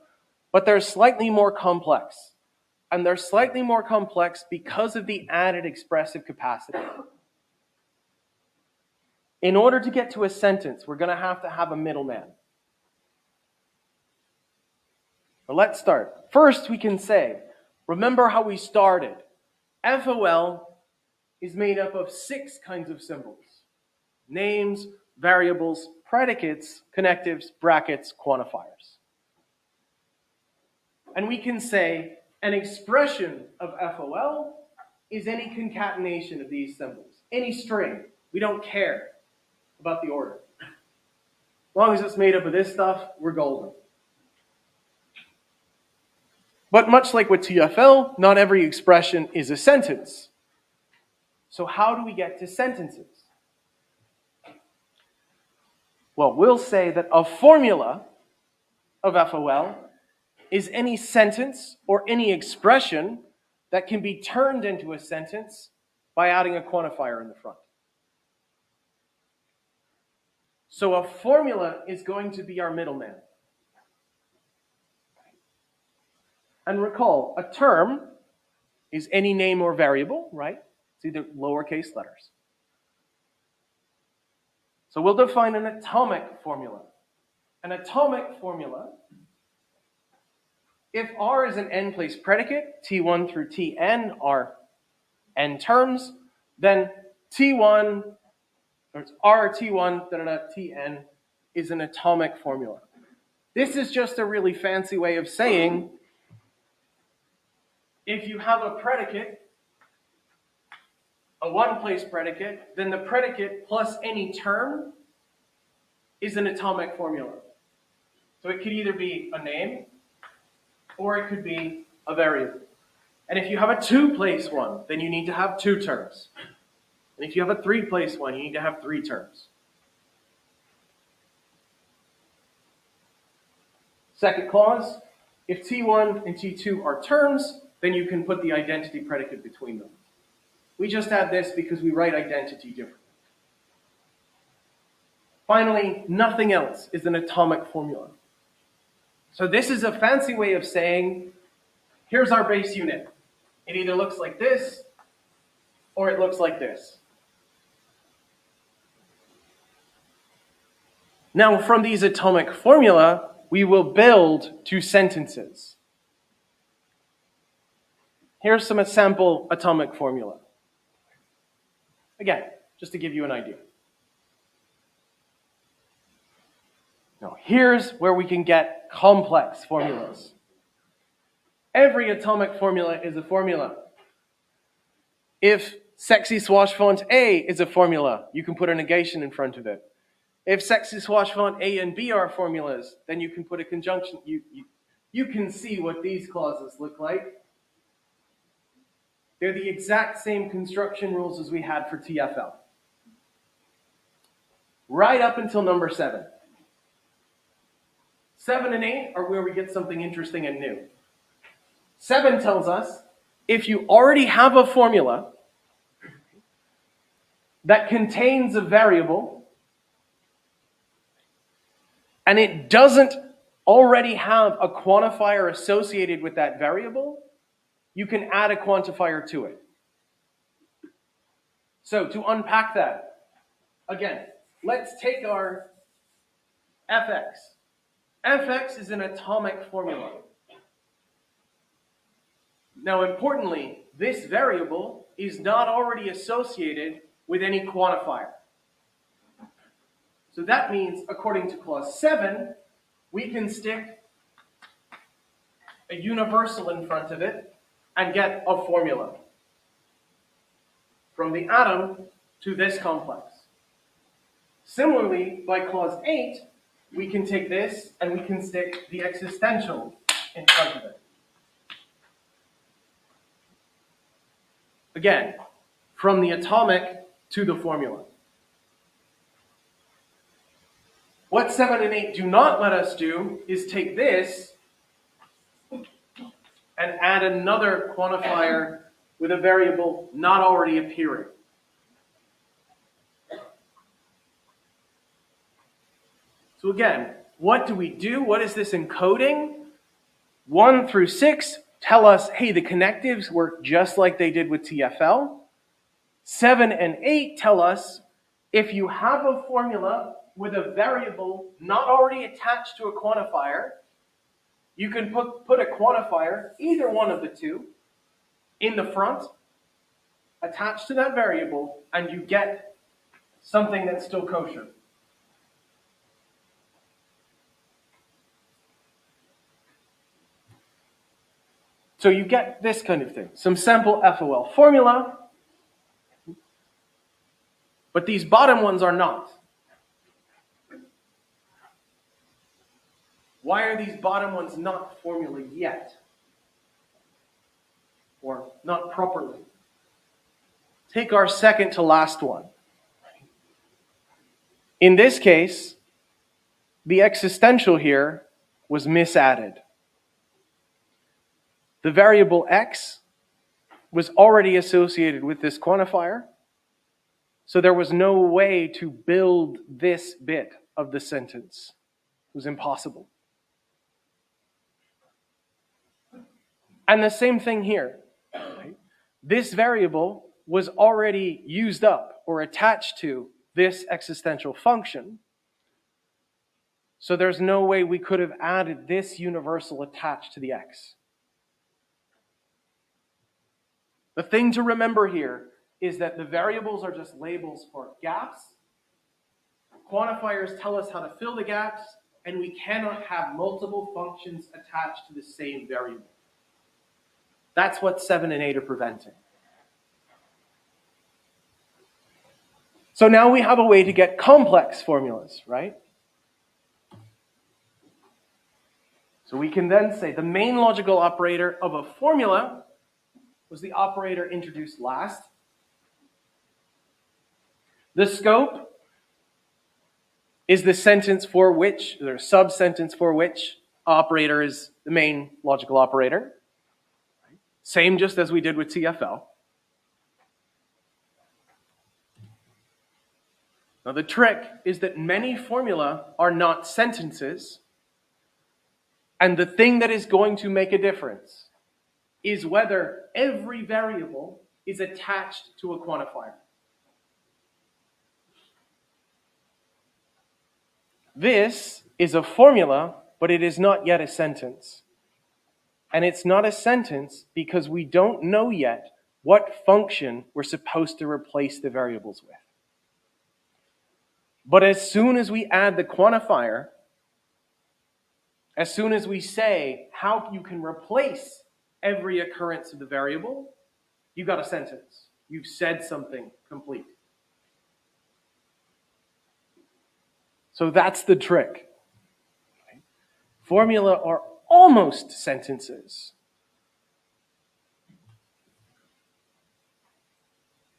but they're slightly more complex. And they're slightly more complex because of the added expressive capacity. In order to get to a sentence, we're going to have a middleman. Well, let's start. First, we can say, remember how we started. FOL is made up of 6 kinds of symbols. Names, variables, predicates, connectives, brackets, quantifiers. And we can say an expression of FOL is any concatenation of these symbols. Any string. We don't care about the order. As long as it's made up of this stuff, we're golden. But much like with TFL, not every expression is a sentence. So how do we get to sentences? Well, we'll say that a formula of FOL is any sentence or any expression that can be turned into a sentence by adding a quantifier in the front. So a formula is going to be our middleman. And recall, a term is any name or variable, right? It's either lowercase letters. So we'll define an atomic formula. An atomic formula, if R is an n-place predicate, T1 through Tn are n terms, then T1, or it's R, T1, Tn is an atomic formula. This is just a really fancy way of saying if you have a predicate, a one-place predicate, then the predicate plus any term is an atomic formula. So it could either be a name or it could be a variable. And if you have a two-place one, then you need to have 2 terms. And if you have a 3-place one, you need to have 3 terms. Second clause, if T1 and T2 are terms, then you can put the identity predicate between them. We just add this because we write identity differently. Finally, nothing else is an atomic formula. So this is a fancy way of saying, here's our base unit. It either looks like this, or it looks like this. Now, from these atomic formula, we will build two sentences. Here's some sample atomic formula. Again, just to give you an idea. Now, here's where we can get complex formulas. Every atomic formula is a formula. If sexy swash font A is a formula, you can put a negation in front of it. If sexy swash font A and B are formulas, then you can put a conjunction. You can see what these clauses look like. They're the exact same construction rules as we had for TFL. Right up until number 7. 7 and 8 are where we get something interesting and new. 7 tells us if you already have a formula that contains a variable and it doesn't already have a quantifier associated with that variable, you can add a quantifier to it. So to unpack that, again, let's take our fx. Fx is an atomic formula. Now, importantly, this variable is not already associated with any quantifier. So that means, according to clause 7, we can stick a universal in front of it and get a formula. From the atom to this complex. Similarly, by clause 8, we can take this and we can stick the existential in front of it. Again, from the atomic to the formula. What 7 and 8 do not let us do is take this and add another quantifier with a variable not already appearing. So again, what do we do? What is this encoding? 1 through 6 tell us, hey, the connectives work just like they did with TFL. 7 and 8 tell us, if you have a formula with a variable not already attached to a quantifier, you can put a quantifier, either one of the two, in the front, attached to that variable, and you get something that's still kosher. So you get this kind of thing, some sample FOL formula, but these bottom ones are not. Why are these bottom ones not formula yet? Or not properly? Take our second to last one. In this case, the existential here was misadded. The variable x was already associated with this quantifier, so there was no way to build this bit of the sentence. It was impossible. And the same thing here. Right? This variable was already used up or attached to this existential function, so there's no way we could have added this universal attached to the x. The thing to remember here is that the variables are just labels for gaps. Quantifiers tell us how to fill the gaps, and we cannot have multiple functions attached to the same variable. That's what 7 and 8 are preventing. So now we have a way to get complex formulas, right? So we can then say the main logical operator of a formula was the operator introduced last. The scope is the sentence for which, or sub-sentence for which operator is the main logical operator. Same just as we did with TFL. Now the trick is that many formula are not sentences, and the thing that is going to make a difference is whether every variable is attached to a quantifier. This is a formula, but it is not yet a sentence. And it's not a sentence because we don't know yet what function we're supposed to replace the variables with. But as soon as we add the quantifier, as soon as we say how you can replace every occurrence of the variable, you've got a sentence. You've said something complete. So that's the trick. Formula are almost sentences.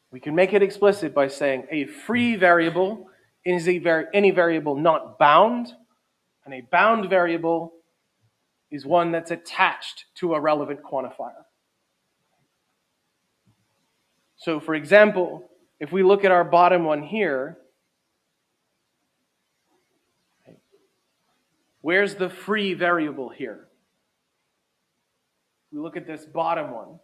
We can make it explicit by saying a free variable is any variable not bound, and a bound variable is one that's attached to a relevant quantifier. So for example, if we look at our bottom one here, where's the free variable here? We look at this bottom one.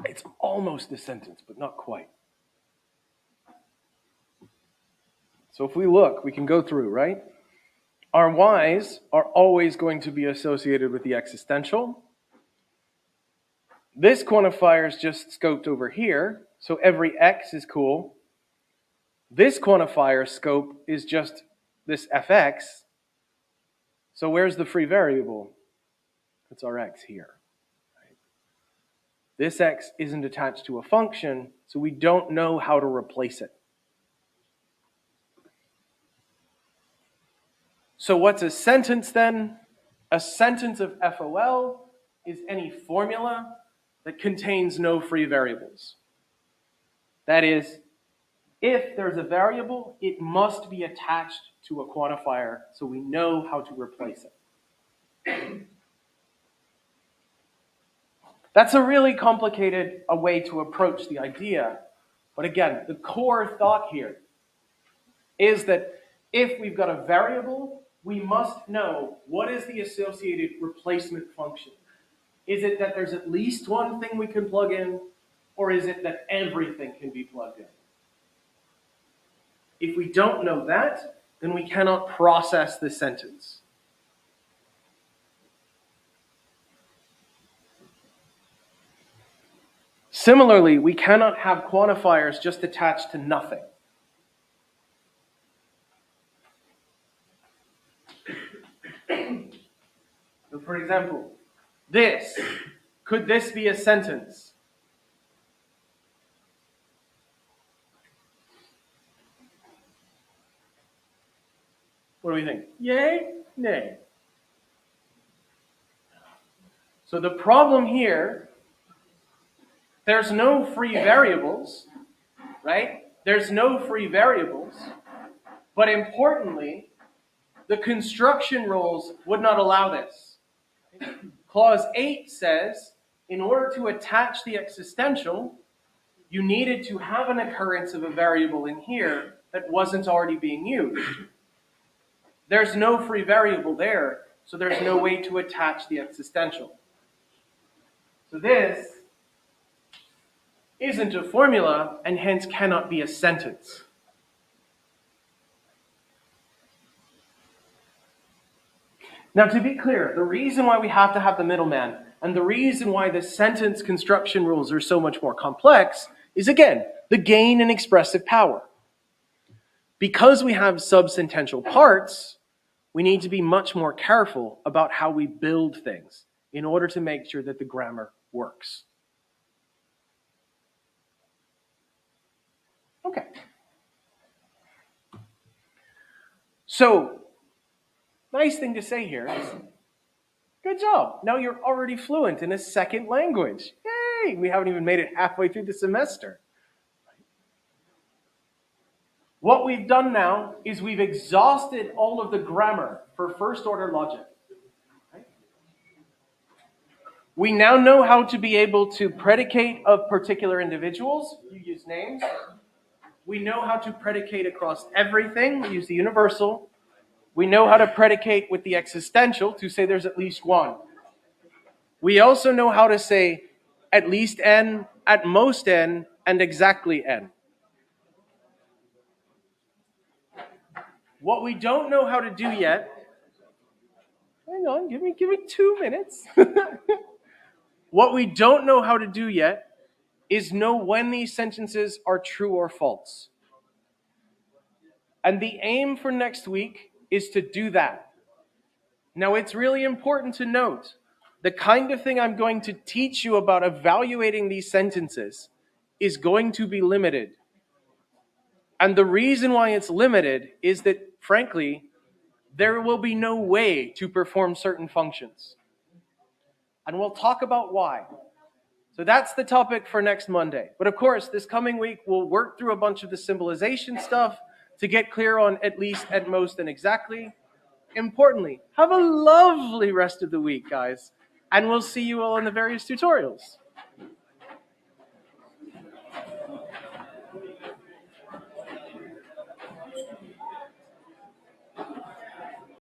It's almost a sentence, but not quite. So if we look, we can go through, right? Our y's are always going to be associated with the existential. This quantifier is just scoped over here, so every x is cool. This quantifier scope is just this fx. So where's the free variable? It's our x here. This x isn't attached to a function, so we don't know how to replace it. So what's a sentence then? A sentence of FOL is any formula that contains no free variables. That is, if there's a variable, it must be attached to a quantifier so we know how to replace it. That's a really complicated way to approach the idea. But again, the core thought here is that if we've got a variable, we must know what is the associated replacement function. Is it that there's at least one thing we can plug in, or is it that everything can be plugged in? If we don't know that, then we cannot process the sentence. Similarly, we cannot have quantifiers just attached to nothing. So for example, could this be a sentence? What do we think? Yay? Nay? So the problem here, there's no free variables, right? There's no free variables, but importantly, the construction rules would not allow this. Clause 8 says, in order to attach the existential, you needed to have an occurrence of a variable in here that wasn't already being used. There's no free variable there, so there's no way to attach the existential. So this isn't a formula, and hence cannot be a sentence. Now, to be clear, the reason why we have to have the middleman and the reason why the sentence construction rules are so much more complex is, again, the gain in expressive power. Because we have subsentential parts, we need to be much more careful about how we build things in order to make sure that the grammar works. Okay. So, nice thing to say here is, good job. Now you're already fluent in a second language. Yay! We haven't even made it halfway through the semester. What we've done now is we've exhausted all of the grammar for first order logic. We now know how to be able to predicate of particular individuals. You use names. We know how to predicate across everything. We use the universal. We know how to predicate with the existential to say there's at least one. We also know how to say at least n, at most n, and exactly n. What we don't know how to do yet, hang on, give me 2 minutes. What we don't know how to do yet is know when these sentences are true or false. And the aim for next week is to do that. Now, it's really important to note the kind of thing I'm going to teach you about evaluating these sentences is going to be limited. And the reason why it's limited is that, frankly, there will be no way to perform certain functions. And we'll talk about why. So that's the topic for next Monday. But of course, this coming week, we'll work through a bunch of the symbolization stuff to get clear on at least, at most, and exactly. Importantly, have a lovely rest of the week, guys. And we'll see you all in the various tutorials.